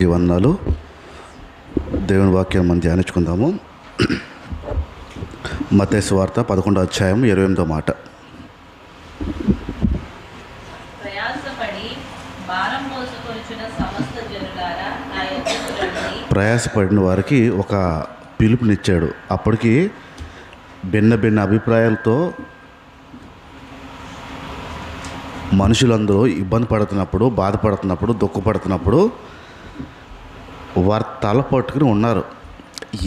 ఈ వందనాలు. దేవుని వాక్యం మనం ధ్యానించుకుందాము. మత్తయి సువార్త 11వ అధ్యాయం 28వ మాట. ప్రయాసపడిన వారికి ఒక పిలుపునిచ్చాడు. అప్పటికి భిన్న భిన్న అభిప్రాయాలతో మనుషులందరూ ఇబ్బంది పడుతున్నప్పుడు, బాధపడుతున్నప్పుడు, దుఃఖపడుతున్నప్పుడు వారి తల పట్టుకుని ఉన్నారు.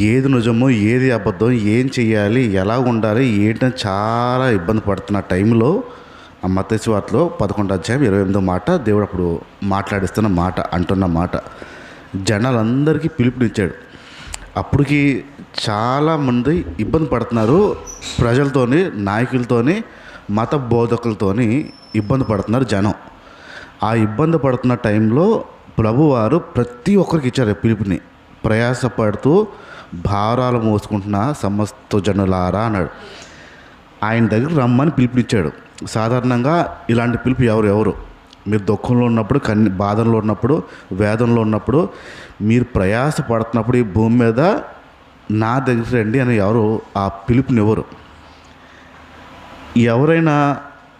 ఏది నిజమో, ఏది అబద్ధం, ఏం చెయ్యాలి, ఎలా ఉండాలి, ఏంటని చాలా ఇబ్బంది పడుతున్న టైంలో ఆ మత్తయి సువార్తలో 11వ అధ్యాయం 28వ మాట దేవుడు అప్పుడు మాట్లాడిస్తున్న మాట, అంటున్న మాట. జనాలందరికీ పిలుపునిచ్చాడు. అప్పటికి చాలామంది ఇబ్బంది పడుతున్నారు. ప్రజలతోని, నాయకులతోని, మత బోధకులతోని ఇబ్బంది పడుతున్నారు జనం. ఆ ఇబ్బంది పడుతున్న టైంలో ప్రభువారు ప్రతి ఒక్కరికి ఇచ్చారు పిలుపుని. ప్రయాసపడుతూ భారాలు మోసుకుంటున్న సమస్త జనులారా అన్నాడు. ఆయన దగ్గర రమ్మని పిలుపునిచ్చాడు. సాధారణంగా ఇలాంటి పిలుపు ఎవరు మీరు దుఃఖంలో ఉన్నప్పుడు, బాధల్లో ఉన్నప్పుడు, వేదనలో ఉన్నప్పుడు, మీరు ప్రయాస పడుతున్నప్పుడు ఈ భూమి మీద నా దగ్గర రండి అని ఎవరు ఆ పిలుపునివ్వరు. ఎవరైనా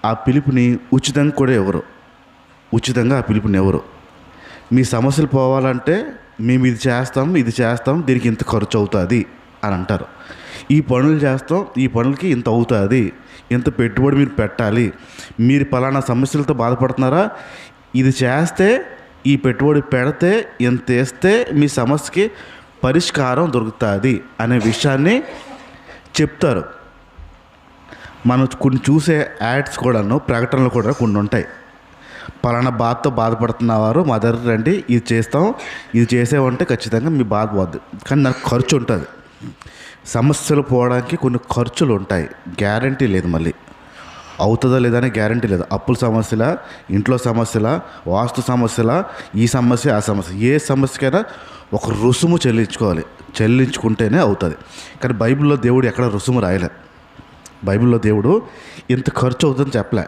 ఆ పిలుపుని ఉచితంగా కూడా ఎవరు ఉచితంగా ఆ పిలుపునివ్వరు. మీ సమస్యలు పోవాలంటే మేము ఇది చేస్తాం, దీనికి ఇంత ఖర్చు అవుతుంది అని అంటారు. ఈ పనులు చేస్తాం, ఈ పనులకి ఇంత అవుతుంది, ఇంత పెట్టుబడి మీరు పెట్టాలి, మీరు పలానా సమస్యలతో బాధపడుతున్నారా, ఇది చేస్తే, ఈ పెట్టుబడి పెడితే, ఇంత వేస్తే మీ సమస్యకి పరిష్కారం దొరుకుతుంది అనే విషయాన్ని చెప్తారు. మనం కొన్ని చూసే యాడ్స్ కూడాను, ప్రకటనలు కూడా కొన్ని ఉంటాయి. పలానా బాధతో బాధపడుతున్నవారు మా దగ్గర రండి, ఇది చేస్తాం, ఇది చేసేవంటే ఖచ్చితంగా మీ బాధ పోద్ది. కానీ నాకు ఖర్చు ఉంటుంది. సమస్యలు పోవడానికి కొన్ని ఖర్చులు ఉంటాయి. గ్యారంటీ లేదు, మళ్ళీ అవుతుందా లేదా అనే గ్యారంటీ లేదు. అప్పుల సమస్యల, ఇంట్లో సమస్యల, వాస్తు సమస్యల, ఈ సమస్య ఆ సమస్య, ఏ సమస్యకైనా ఒక రుసుము చెల్లించుకుంటేనే అవుతుంది. కానీ బైబిల్లో దేవుడు ఎక్కడ రుసుము రాయలే. బైబిల్లో దేవుడు ఇంత ఖర్చు అవుతుందని చెప్పలే.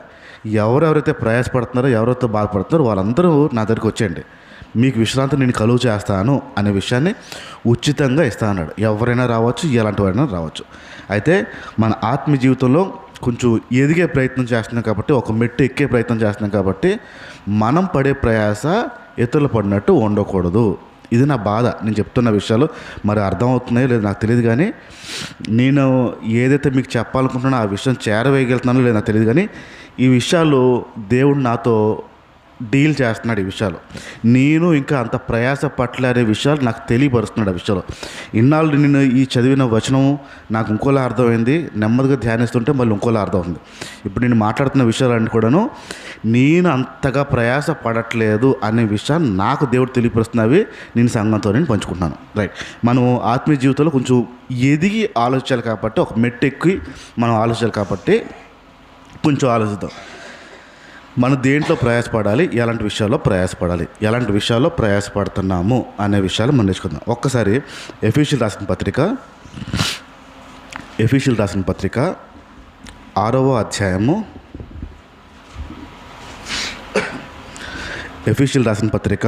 ఎవరెవరైతే ప్రయాసపడుతున్నారో, ఎవరైతే బాధపడుతున్నారో వాళ్ళందరూ నా దగ్గరికి వచ్చేయండి, మీకు విశ్రాంతి నేను కలుగు చేస్తాను అనే విషయాన్ని ఉచితంగా ఇస్తా అన్నాడు. ఎవరైనా రావచ్చు, ఎలాంటి వారైనా రావచ్చు. అయితే మన ఆత్మీయ జీవితంలో కొంచెం ఎదిగే ప్రయత్నం చేస్తున్నాం కాబట్టి, ఒక మెట్టు ఎక్కే ప్రయత్నం చేస్తున్నాం కాబట్టి, మనం పడే ప్రయాస ఇతరులు పడినట్టు ఉండకూడదు. ఇది నా బాధ. నేను చెప్తున్న విషయాలు మరి అర్థమవుతున్నాయో లేదో నాకు తెలియదు, కానీ నేను ఏదైతే మీకు చెప్పాలనుకుంటున్నానో ఆ విషయం చేరవేయగలుగుతున్నానో లేదో నాకు తెలియదు. కానీ ఈ విషయాలు దేవుడు నాతో డీల్ చేస్తున్నాడు. ఈ విషయాలు నేను ఇంకా అంత ప్రయాస పట్ల అనే విషయాలు నాకు తెలియపరుస్తున్నాడు. ఆ విషయాలు ఇన్నాళ్ళు నేను ఈ చదివిన వచనం నాకు ఇంకోలా అర్థమైంది, నెమ్మదిగా ధ్యానిస్తుంటే మళ్ళీ ఇంకోలా అర్థమవుతుంది. ఇప్పుడు నేను మాట్లాడుతున్న విషయాలన్నీ కూడాను నేను అంతగా ప్రయాస పడట్లేదు అనే విషయాన్ని నాకు దేవుడు తెలియపరుస్తున్నవి నేను సంఘంతో నేను పంచుకుంటున్నాను. రైట్, మనం ఆత్మీయ జీవితంలో కొంచెం ఎదిగి ఆలోచించాలి కాబట్టి, ఒక మెట్టు ఎక్కి మనం ఆలోచించాలి కాబట్టి కొంచెం ఆలోచిద్దాం. మనం దేంట్లో ప్రయాసపడాలి, ఎలాంటి విషయాల్లో ప్రయాసపడాలి, ఎలాంటి విషయాల్లో ప్రయాసపడుతున్నాము అనే విషయాలు మనం నేర్చుకుందాం. ఒక్కసారి ఎఫెసీయులకు రాసిన పత్రిక 6వ అధ్యాయము, ఎఫెసీయులకు రాసిన పత్రిక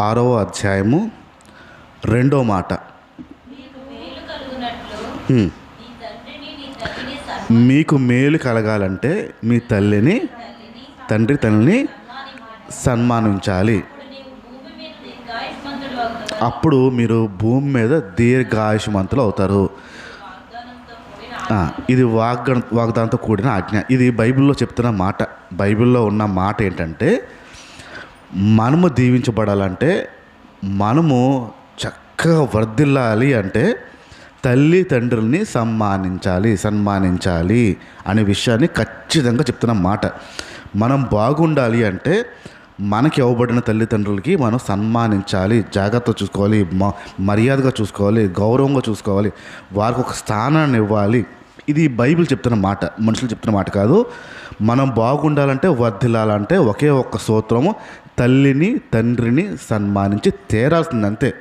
6వ అధ్యాయము 2వ మాట. మీకు మేలు కలగాలంటే మీ తండ్రిని సన్మానించాలి, అప్పుడు మీరు భూమి మీద దీర్ఘాయుష్మంతులు అవుతారు. ఇది వాగ్దానంతో కూడిన ఆజ్ఞ. ఇది బైబిల్లో చెప్తున్న మాట. బైబిల్లో ఉన్న మాట ఏంటంటే, మనము దీవించబడాలంటే, మనము చక్కగా వర్ధిల్లాలి అంటే తల్లి తండ్రుల్ని సన్మానించాలి అనే విషయాన్ని ఖచ్చితంగా చెప్తున్న మాట. మనం బాగుండాలి అంటే మనకి ఇవ్వబడిన తల్లిదండ్రులకి మనం సన్మానించాలి, జాగ్రత్తగా చూసుకోవాలి, మర్యాదగా చూసుకోవాలి, గౌరవంగా చూసుకోవాలి, వారికి ఒక స్థానాన్ని ఇవ్వాలి. ఇది బైబిల్ చెప్తున్న మాట, మనుషులు చెప్తున్న మాట కాదు. మనం బాగుండాలంటే, వర్ధిల్లాలంటే ఒకే ఒక్క సూత్రము, తల్లిని తండ్రిని సన్మానించి తీరాల్సిందంతే.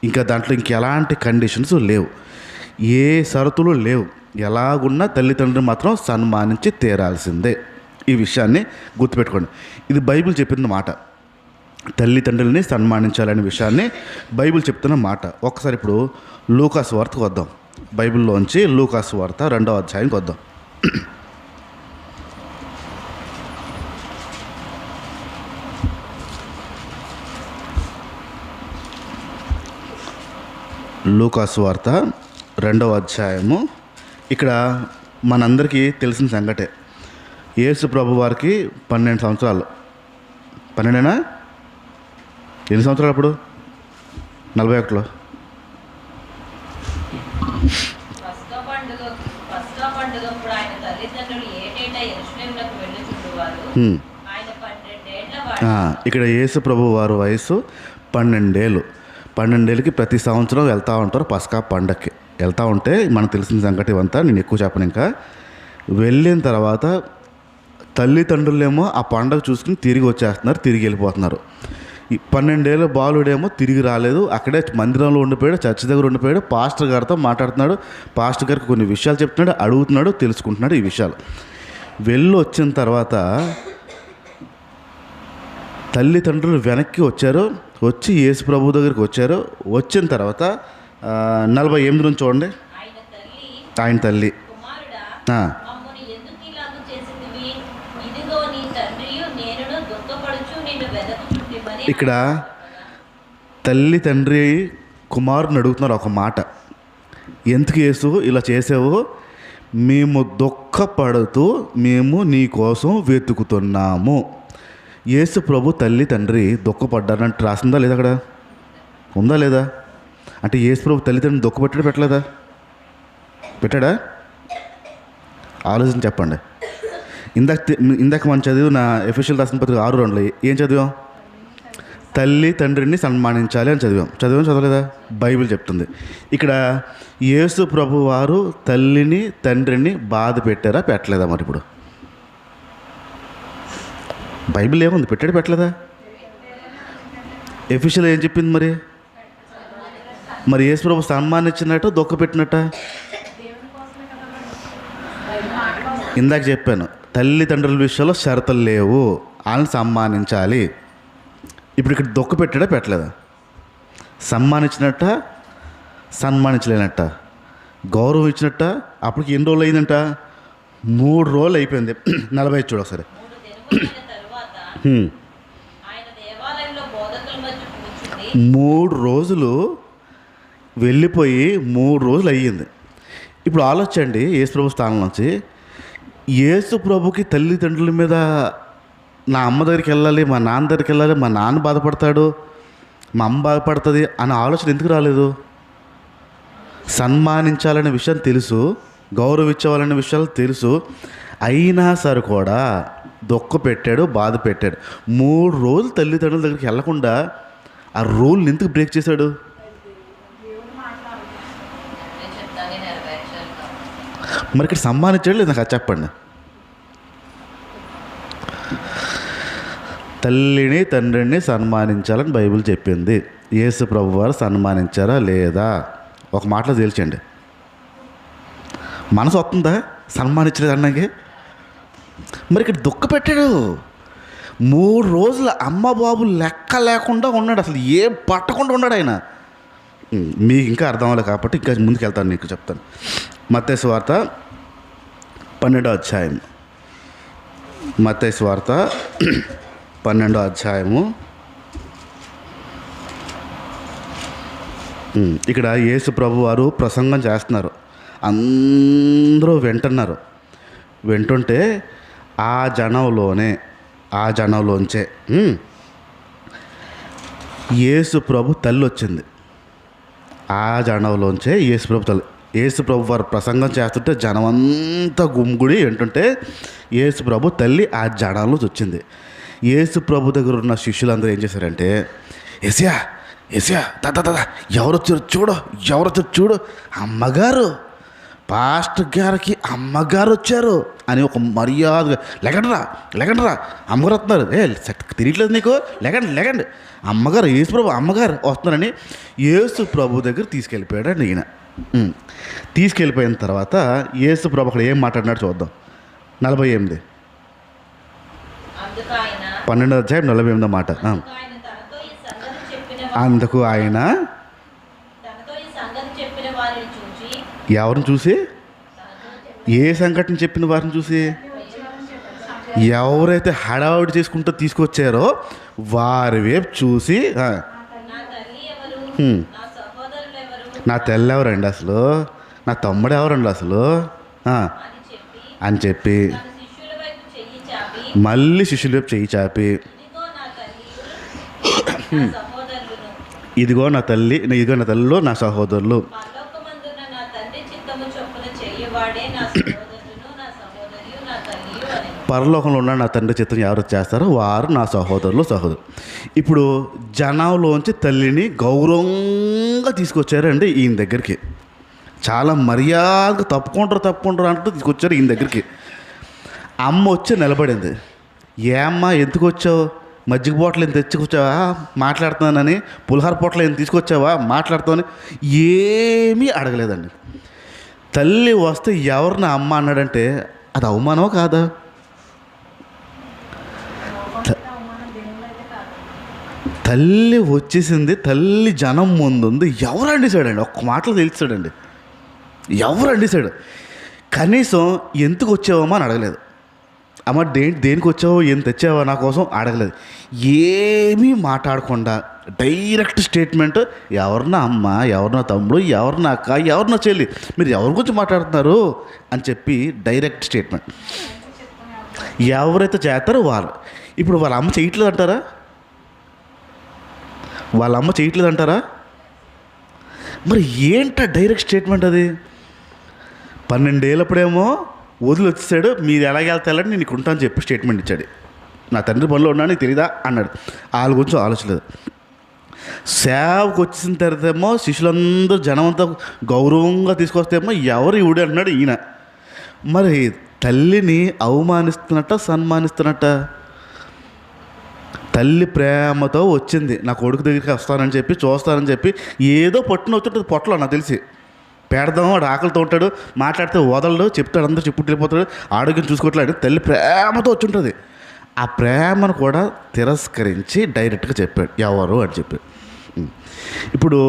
ఇంకా దాంట్లో ఇంకెలాంటి కండిషన్స్ లేవు, ఏ షరతులు లేవు. ఎలాగున్నా తల్లిదండ్రులు మాత్రం సన్మానించి తీరాల్సిందే. ఈ విషయాన్ని గుర్తుపెట్టుకోండి. ఇది బైబిల్ చెప్పిన మాట. తల్లిదండ్రులని సన్మానించాలనే విషయాన్ని బైబిల్ చెప్తున్న మాట. ఒకసారి ఇప్పుడు లూకాసు వార్తకు వద్దాం. బైబిల్లోంచి లూకాసు వార్త 2వ అధ్యాయంకి వద్దాం. లూకాసు వార్త 2వ అధ్యాయము. ఇక్కడ మనందరికీ తెలిసిన సంగటే. యేసు ప్రభు వారికి 12 సంవత్సరాలు. 12ఏనా? ఎన్ని సంవత్సరాలు అప్పుడు? 41లో ఇక్కడ యేసు ప్రభు వారి వయసు 12 ఏళ్ళు. 12 ఏళ్ళకి ప్రతి సంవత్సరం వెళ్తూ ఉంటారు పస్కా పండగకి. వెళ్తూ ఉంటే మనకు తెలిసిన సంగతి ఇవంతా, నేను ఎక్కువ చెప్పను. ఇంకా వెళ్ళిన తర్వాత తల్లిదండ్రులేమో ఆ పండగ చూసుకుని తిరిగి వచ్చేస్తున్నారు, తిరిగి వెళ్ళిపోతున్నారు. ఈ 12 ఏళ్ళ బాలుడేమో తిరిగి రాలేదు. అక్కడే మందిరంలో ఉండిపోయాడు, చర్చి దగ్గర ఉండిపోయాడు. పాస్టర్ గారితో మాట్లాడుతున్నాడు. పాస్టర్ గారికి కొన్ని విషయాలు చెప్తున్నాడు, అడుగుతున్నాడు, తెలుసుకుంటున్నాడు ఈ విషయాలు. వెళ్ళి వచ్చిన తర్వాత తల్లిదండ్రులు వెనక్కి వచ్చారు. వచ్చి యేసు ప్రభు దగ్గరికి వచ్చారు. వచ్చిన తర్వాత 48 నుంచి చూడండి. ఆయన తల్లి ఇక్కడ తల్లి తండ్రి కుమారుని అడుగుతున్నారు ఒక మాట. ఎందుకు యేసు ఇలా చేసావు? మేము దుఃఖపడుతూ మేము నీ కోసం వెతుకుతున్నాము. యేసు ప్రభు తల్లి తండ్రి దుఃఖపడ్డారంటే రాసిందా లేదా? అక్కడ ఉందా లేదా? అంటే యేసు ప్రభు తల్లిదండ్రులు దుఃఖపెట్టాడు, పెట్టలేదా? పెట్టాడా? ఆలోచన చెప్పండి. ఇందాక మనం చదివిన ఎఫెసీయుల రాసిన పత్రిక 6:2 ఏం చదివాం? తల్లి తండ్రిని సన్మానించాలి అని చదవలేదా? బైబిల్ చెప్తుంది. ఇక్కడ యేసు ప్రభు వారు తల్లిని తండ్రిని బాధ పెట్టారా, పెట్టలేదా? మరి ఇప్పుడు బైబిల్ ఏముంది? పెట్టాడు, పెట్టలేదా? ఎఫెసీయులు ఏం చెప్పింది మరి? మరి యేసు ప్రభు సన్మానించినట్టు దుఃఖ పెట్టినట్ట? ఇందాక చెప్పాను, తల్లిదండ్రుల విషయంలో షరతులు లేవు, వాళ్ళని సన్మానించాలి. ఇప్పుడు ఇక్కడ దుఃఖ పెట్టాడా, పెట్టలేదా? సన్మానించినట్ట, సన్మానించలేనట్ట, గౌరవం ఇచ్చినట్ట. అప్పటికి ఎన్ని రోజులు అయిందంట? 3 రోజులు అయిపోయింది. 40 చూడు ఒకసారి. 3 రోజులు వెళ్ళిపోయి 3 రోజులు అయ్యింది. ఇప్పుడు ఆలోచించండి, యేసు ప్రభు స్థానం నుంచి యేసు ప్రభుకి తల్లిదండ్రుల మీద నా అమ్మ దగ్గరికి వెళ్ళాలి, మా నాన్న దగ్గరికి వెళ్ళాలి, మా నాన్న బాధపడతాడు, మా అమ్మ బాధపడుతుంది అనే ఆలోచన ఎందుకు రాలేదు? సన్మానించాలనే విషయం తెలుసు, గౌరవించాలనే విషయాలు తెలుసు. అయినా సరే కూడా దుఃఖ పెట్టాడు, బాధ పెట్టాడు. 3 రోజులు తల్లిదండ్రుల దగ్గరికి వెళ్ళకుండా ఆ రూల్ని ఎందుకు బ్రేక్ చేశాడు? మరి ఇక్కడ సన్మానించాడు లేదు? నాకు అది చెప్పండి. తల్లిని తండ్రిని సన్మానించాలని బైబిల్ చెప్పింది. యేసు ప్రభు వారు సన్మానించారా లేదా? ఒక మాటలో తేల్చండి. మనసు వస్తుందా సన్మానించలేదు అన్నాకే? మరి ఇక్కడ దుఃఖ పెట్టాడు. 3 రోజుల అమ్మ బాబు లెక్క లేకుండా ఉన్నాడు, అసలు ఏం పట్టకుండా ఉన్నాడు ఆయన. మీకు ఇంకా అర్థం అవ్వలేదు కాబట్టి ఇంకా ముందుకు వెళ్తాను, నీకు చెప్తాను. మత్తయి సువార్త 12వ అధ్యాయం. మత్తయి సువార్త 12వ అధ్యాయము. ఇక్కడ యేసు ప్రభు వారు ప్రసంగం చేస్తున్నారు. అందరూ వింటుంటే ఆ జనంలోంచే యేసు ప్రభు తల్లి వచ్చింది. ఆ జనంలోంచే యేసు ప్రభు వారు ప్రసంగం చేస్తుంటే జనం అంతా గుమ్గుడి వింటుంటే యేసు ప్రభు తల్లి ఆ జనంలోంచి వచ్చింది. యేసు ప్రభు దగ్గర ఉన్న శిష్యులందరూ ఏం చేశారంటే, ఏసయ్యా దాదా ఎవరు వచ్చారు చూడు, అమ్మగారు, పాస్టర్ గారికి అమ్మగారు వచ్చారు అని ఒక మర్యాదగా, లెగండ్రా అమ్మగారు వస్తున్నారు. తిరిగట్లేదు నీకు, లెగండి అమ్మగారు, యేసు ప్రభు అమ్మగారు వస్తున్నారని యేసు ప్రభు దగ్గర తీసుకెళ్ళిపోయాడు ఈయన. తీసుకెళ్ళిపోయిన తర్వాత యేసు ప్రభు అక్కడ ఏం మాట్లాడినాడు చూద్దాం. 48 12వ అధ్యాయం 48వ మాట. అందుకు ఆయన తనతో ఈ సంగతి చెప్పిన వారిని చూచి ఎవరిని చూసి, ఏ సంఘటన చెప్పిన వారిని చూసి, ఎవరైతే హడావుడి చేసుకుంటూ తీసుకొచ్చారో వారి వైపు చూసి నా తల్లి ఎవరు, నా సహోదరులు ఎవరు నా తెల్ల ఎవరండి అసలు, నా తమ్ముడు ఎవరండి అసలు అని చెప్పి తన శిష్యుల వైపు చెయ్యి చాపి మళ్ళీ శిష్యుల వైపు చెయ్యి చాపి, ఇదిగో నా తల్లి నా సహోదరులను, ఇదిగో నా తల్లి, ఇదిగో నా తల్లిలో నా సహోదరులు, పరలోకమందున్న నా తండ్రి చిత్తము చొప్పున చెయ్యవాడే నా సహోదరులను, నా సహోదరియు, నా తల్లియు అని. పరలోకంలో ఉన్న నా తండ్రి చిత్తం ఎవరు చేస్తారో వారు నా సహోదరులు సహోదరు. ఇప్పుడు జనంలోంచి తల్లిని గౌరవంగా తీసుకొచ్చారండి ఈయన దగ్గరికి. చాలా మర్యాదగా తప్పుకుంటారు అంటూ తీసుకొచ్చారు ఈయన దగ్గరికి. అమ్మ వచ్చి నిలబడింది. ఏ అమ్మ ఎందుకు వచ్చావు, మజ్జిగ బాటిల్ ఏం తెచ్చుకొచ్చావా మాట్లాడుతున్నానని, పులిహార పొట్ల ఏం తీసుకొచ్చావా మాట్లాడుతామని ఏమీ అడగలేదండి. తల్లి వస్తే ఎవరిని అమ్మ అన్నాడంటే అది అవమానమో కాదా? తల్లి వచ్చేసింది, తల్లి జనం ముందుంది, ఎవరు అండిసాడండి, ఒక్క మాటలో తెలిసాడండి, ఎవరు అండిసాడు. కనీసం ఎందుకు వచ్చావమ్మా అని అడగలేదు. అమ్మ దేనికి వచ్చావో, ఏం తెచ్చావా నా కోసం అడగలేదు. ఏమీ మాట్లాడకుండా డైరెక్ట్ స్టేట్మెంట్, ఎవరినా అమ్మ, ఎవరినా తమ్ముడు, ఎవరినా అక్క, ఎవరినా చెల్లి, మీరు ఎవరి గురించి మాట్లాడుతున్నారు అని చెప్పి డైరెక్ట్ స్టేట్మెంట్. ఎవరైతే చేస్తారో వాళ్ళు. ఇప్పుడు వాళ్ళ అమ్మ చేయట్లేదు అంటారా? వాళ్ళ అమ్మ చేయట్లేదు అంటారా? మరి ఏంట డైరెక్ట్ స్టేట్మెంట్ అది? 12 ఏళ్ళప్పుడేమో వదిలి వచ్చేసాడు, మీరు ఎలాగెళ్తారని నేను ఇక్కడ ఉంటాను చెప్పి స్టేట్మెంట్ ఇచ్చాడు. నా తండ్రి పనిలో ఉన్నాను నీకు తెలీదా అన్నాడు. వాళ్ళ గురించి ఆలోచలేదు. సేవకు వచ్చేసిన తర్వాత ఏమో శిష్యులందరూ జనమంతా గౌరవంగా తీసుకొస్తేమో ఎవరు ఇవిడు అంటున్నాడు ఈయన. మరి తల్లిని అవమానిస్తున్నట్ట సన్మానిస్తున్నట్ట? తల్లి ప్రేమతో వచ్చింది, నా కొడుకు దగ్గరికి వస్తానని చెప్పి చూస్తానని చెప్పి ఏదో పట్టున వచ్చుంటుంది పొట్టలో నాకు తెలిసి. పెడదాం, వాడు ఆకలితో ఉంటాడు, మాట్లాడితే వదలడు, చెప్తాడు, అందరూ చెప్పుట్టు వెళ్ళిపోతాడు, ఆరోగ్యం చూసుకోవట్లేదు. తల్లి ప్రేమతో వచ్చి ఉంటుంది. ఆ ప్రేమను కూడా తిరస్కరించి డైరెక్ట్గా చెప్పాడు ఎవరు అని చెప్పి. ఇప్పుడు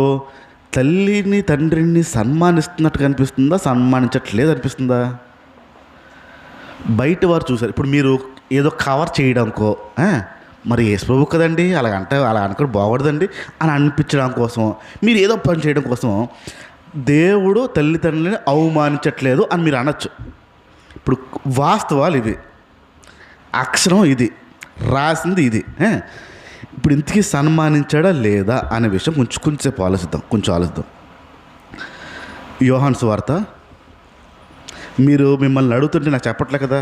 తల్లిని తండ్రిని సన్మానిస్తున్నట్టుగా అనిపిస్తుందా, సన్మానించట్లేదు అనిపిస్తుందా? బయట వారు చూసారు. ఇప్పుడు మీరు ఏదో కవర్ చేయడానికో, మరి యేసు ప్రభు కదండి అలా అనుకోవడం బాగుండదండి అని అనిపించడం కోసం, మీరు ఏదో పని చేయడం కోసం దేవుడు తల్లిదండ్రులని అవమానించట్లేదు అని మీరు అనొచ్చు. ఇప్పుడు వాస్తవాలు ఇవి, అక్షరం ఇది, రాసింది ఇది. ఇప్పుడు ఇంతకీ సన్మానించాడా లేదా అనే విషయం కొంచెంసేపు ఆలోచిద్దాం. యోహాను సువార్త మీరు మిమ్మల్ని అడుగుతుంటే నాకు చెప్పట్లే కదా,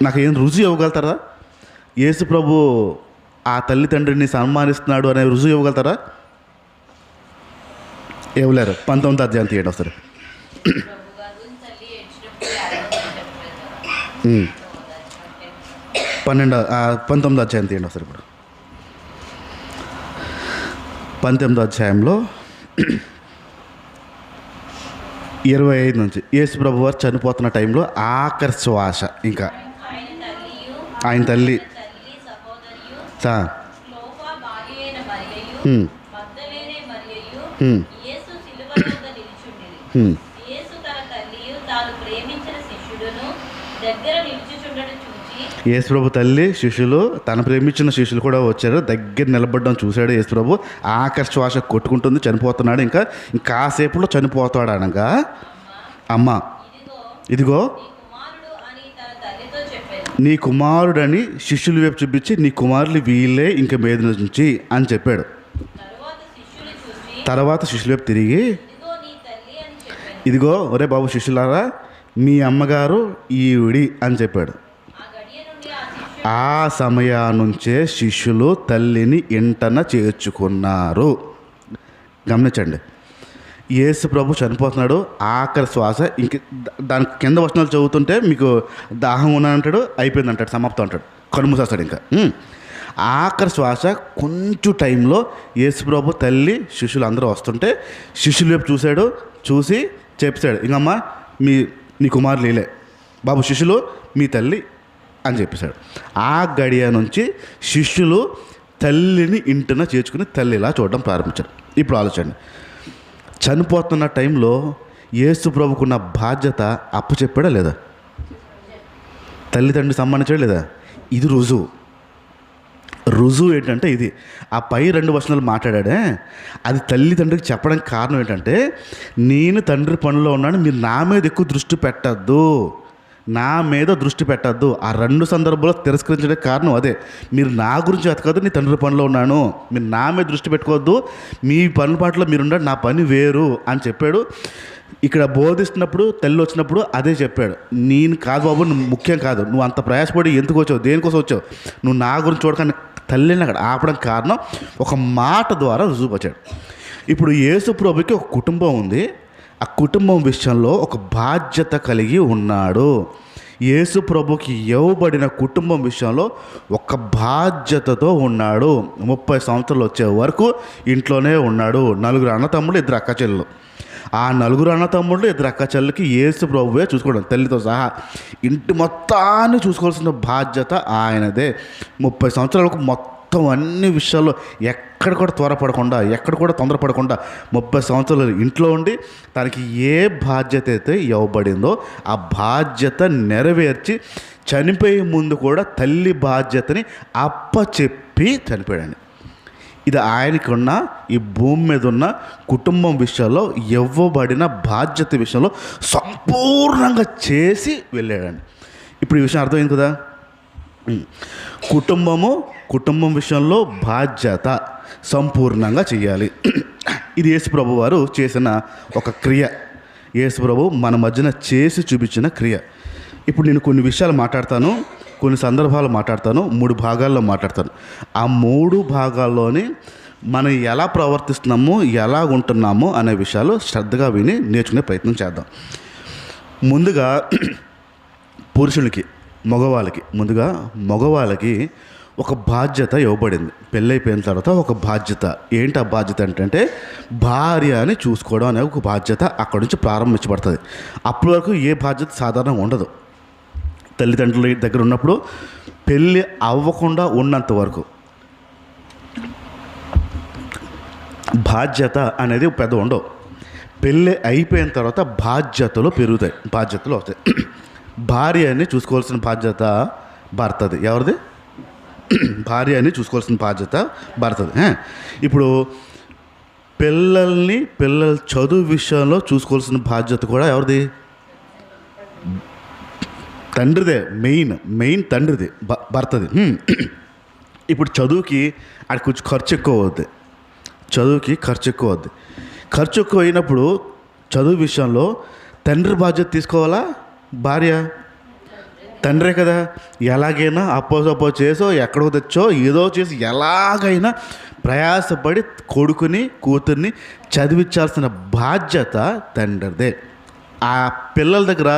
నాకు ఏం రుజువు ఇవ్వగలుగుతారా? యేసు ప్రభు ఆ తల్లిదండ్రిని సన్మానిస్తున్నాడు అనే రుజువు ఇవ్వగలుగుతారా? ఇవ్వలేరు. 19వ అధ్యాయం తీయండి ఒకసారి. 19వ అధ్యాయం తీయండి ఒకసారి. ఇప్పుడు 19వ అధ్యాయంలో 25 నుంచి యేసు ప్రభు వారు చనిపోతున్న టైంలో ఆఖరి శ్వాస, ఇంకా ఆయన తల్లి యేసు ప్రభు తల్లి శిష్యులు, తన ప్రేమించిన శిష్యులు కూడా వచ్చారు, దగ్గర నిలబడడం చూశాడు యేసు ప్రభు. ఆఖరి శ్వాస కొట్టుకుంటుంది, చనిపోతున్నాడు, ఇంకా కాసేపులో చనిపోతాడు అనగా, అమ్మ ఇదిగో నీ కుమారుడని శిష్యుల వైపు చూపించి, నీ కుమారులు వీళ్ళే ఇంక మీద నుంచి అని చెప్పాడు. తర్వాత శిష్యుల వైపు తిరిగి, ఇదిగో ఒరే బాబు శిష్యులారా, మీ అమ్మగారు ఈవిడి అని చెప్పాడు. ఆ సమయాన్నుంచే శిష్యులు తల్లిని ఇంటన చేర్చుకున్నారు. గమనించండి, యేసు ప్రభు చనిపోతున్నాడు, ఆఖరి శ్వాస. ఇంక దాని కింద వచనాలు చదువుతుంటే మీకు దాహం ఉన్నానంటాడు, అయిపోయింది అంటాడు, సమాప్తం అంటాడు, కనుమూసేస్తాడు. ఇంకా ఆఖరి శ్వాస కొంచెం టైంలో యేసు ప్రభు తల్లి శిష్యులు అందరూ వస్తుంటే శిష్యుల వైపు చూశాడు, చూసి చెప్పాడు, ఇంకమ్మ నీ కుమారులు లేలే బాబు, శిష్యులు మీ తల్లి అని చెప్పేశాడు. ఆ గడియ నుంచి శిష్యులు తల్లిని ఇంటిన చేర్చుకుని తల్లిలా చూడడం ప్రారంభించాడు. ఇప్పుడు ఆలోచండి, చనిపోతున్న టైంలో యేసు ప్రభుకున్న బాధ్యత అప్పచెప్పాడా లేదా? తల్లిదండ్రులు సంబంధించాడా లేదా? ఇది రుజువు ఏంటంటే ఇది. ఆ పై 2 వచనాలు మాట్లాడాడే, అది తల్లిదండ్రికి చెప్పడానికి కారణం ఏంటంటే, నేను తండ్రి పనిలో ఉన్నాను, మీరు నా మీద ఎక్కువ దృష్టి పెట్టద్దు, నా మీద దృష్టి పెట్టద్దు. ఆ 2 సందర్భాల్లో తిరస్కరించడానికి కారణం అదే. మీరు నా గురించి వెతకద్దు, నీ తండ్రి పనిలో ఉన్నాను, మీరు నా మీద దృష్టి పెట్టుకోవద్దు, మీ పని పాటలో మీరుండండి, నా పని వేరు అని చెప్పాడు. ఇక్కడ బోధిస్తున్నప్పుడు తల్లి వచ్చినప్పుడు అదే చెప్పాడు, నేను కాదు బాబు, నువ్వు ముఖ్యం కాదు, నువ్వు అంత ప్రయాసపడి ఎందుకు వచ్చావు, దేనికోసం వచ్చావు, నువ్వు నా గురించి చూడకండి. తల్లిని అక్కడ ఆపడం కారణం ఒక మాట ద్వారా రుజువుపరిచాడు. ఇప్పుడు యేసు ప్రభుకి ఒక కుటుంబం ఉంది, ఆ కుటుంబం విషయంలో ఒక బాధ్యత కలిగి ఉన్నాడు. యేసు ప్రభుకి ఇవ్వబడిన కుటుంబం విషయంలో ఒక బాధ్యతతో ఉన్నాడు. 30 సంవత్సరాలు వచ్చే వరకు ఇంట్లోనే ఉన్నాడు. 4 అన్నతమ్ముళ్ళు, 2 అక్క చెల్లెలు. ఆ 4 అన్నతమ్ముళ్ళు, 2 అక్క చెల్లెలకి యేసు ప్రభువే చూసుకోవడం, తల్లితో సహా ఇంటి మొత్తాన్ని చూసుకోవాల్సిన బాధ్యత ఆయనదే. 30 సంవత్సరాలకు మొత్తం అన్ని విషయాల్లో ఎక్కడ కూడా త్వరపడకుండా, ఎక్కడ కూడా తొందరపడకుండా 30 సంవత్సరాలు ఇంట్లో ఉండి తనకి ఏ బాధ్యత అయితే ఇవ్వబడిందో ఆ బాధ్యత నెరవేర్చి చనిపోయే ముందు కూడా తల్లి బాధ్యతని అప్పచెప్పి చనిపోయాడు. ఇది ఆయనకి ఉన్న ఈ భూమి మీద ఉన్న కుటుంబం విషయంలో ఇవ్వబడిన బాధ్యత విషయంలో సంపూర్ణంగా చేసి వెళ్ళాడండి. ఇప్పుడు ఈ విషయం అర్థమైంది కదా. కుటుంబం విషయంలో బాధ్యత సంపూర్ణంగా చేయాలి. ఇది యేసు ప్రభు వారు చేసిన ఒక క్రియ. యేసు ప్రభు మన మధ్యన చేసి చూపించిన క్రియ. ఇప్పుడు నేను కొన్ని విషయాలు మాట్లాడతాను, కొన్ని సందర్భాలు మాట్లాడతాను, 3 భాగాల్లో మాట్లాడతాను. ఆ 3 భాగాల్లోని మనం ఎలా ప్రవర్తిస్తున్నామో, ఎలా ఉంటున్నామో అనే విషయాలు శ్రద్ధగా విని నేర్చుకునే ప్రయత్నం చేద్దాం. ముందుగా పురుషులకి, మగవాళ్ళకి ఒక బాధ్యత ఇవ్వబడింది. పెళ్ళైపోయిన తర్వాత ఒక బాధ్యత. ఏంటి ఆ బాధ్యత అంటే భార్య అని చూసుకోవడం అనే ఒక బాధ్యత అక్కడి నుంచి ప్రారంభించబడుతుంది. అప్పటి వరకు ఏ బాధ్యత సాధారణంగా ఉండదు. తల్లిదండ్రుల దగ్గర ఉన్నప్పుడు పెళ్ళి అవ్వకుండా ఉన్నంత వరకు బాధ్యత అనేది పెద్ద ఉండవు. పెళ్ళి అయిపోయిన తర్వాత బాధ్యతలు పెరుగుతాయి, బాధ్యతలు వస్తాయి. భార్యని చూసుకోవాల్సిన బాధ్యత భర్తది. ఎవరిది? భార్యని చూసుకోవాల్సిన బాధ్యత భర్తది. ఇప్పుడు పిల్లల చదువు విషయంలో చూసుకోవాల్సిన బాధ్యత కూడా ఎవరిది? తండ్రిదే. మెయిన్ తండ్రిది, భర్తది. ఇప్పుడు చదువుకి అది కొంచెం ఖర్చు ఎక్కువ అవుద్ది. ఖర్చు ఎక్కువ అయినప్పుడు చదువు విషయంలో తండ్రి బాధ్యత తీసుకోవాలా, భార్య? తండ్రే కదా. ఎలాగైనా అప్పో చేసో, ఎక్కడో తెచ్చో, ఏదో చేసి ఎలాగైనా ప్రయాసపడి కొడుకుని కూతుర్ని చదివించాల్సిన బాధ్యత తండ్రిదే. ఆ పిల్లల దగ్గర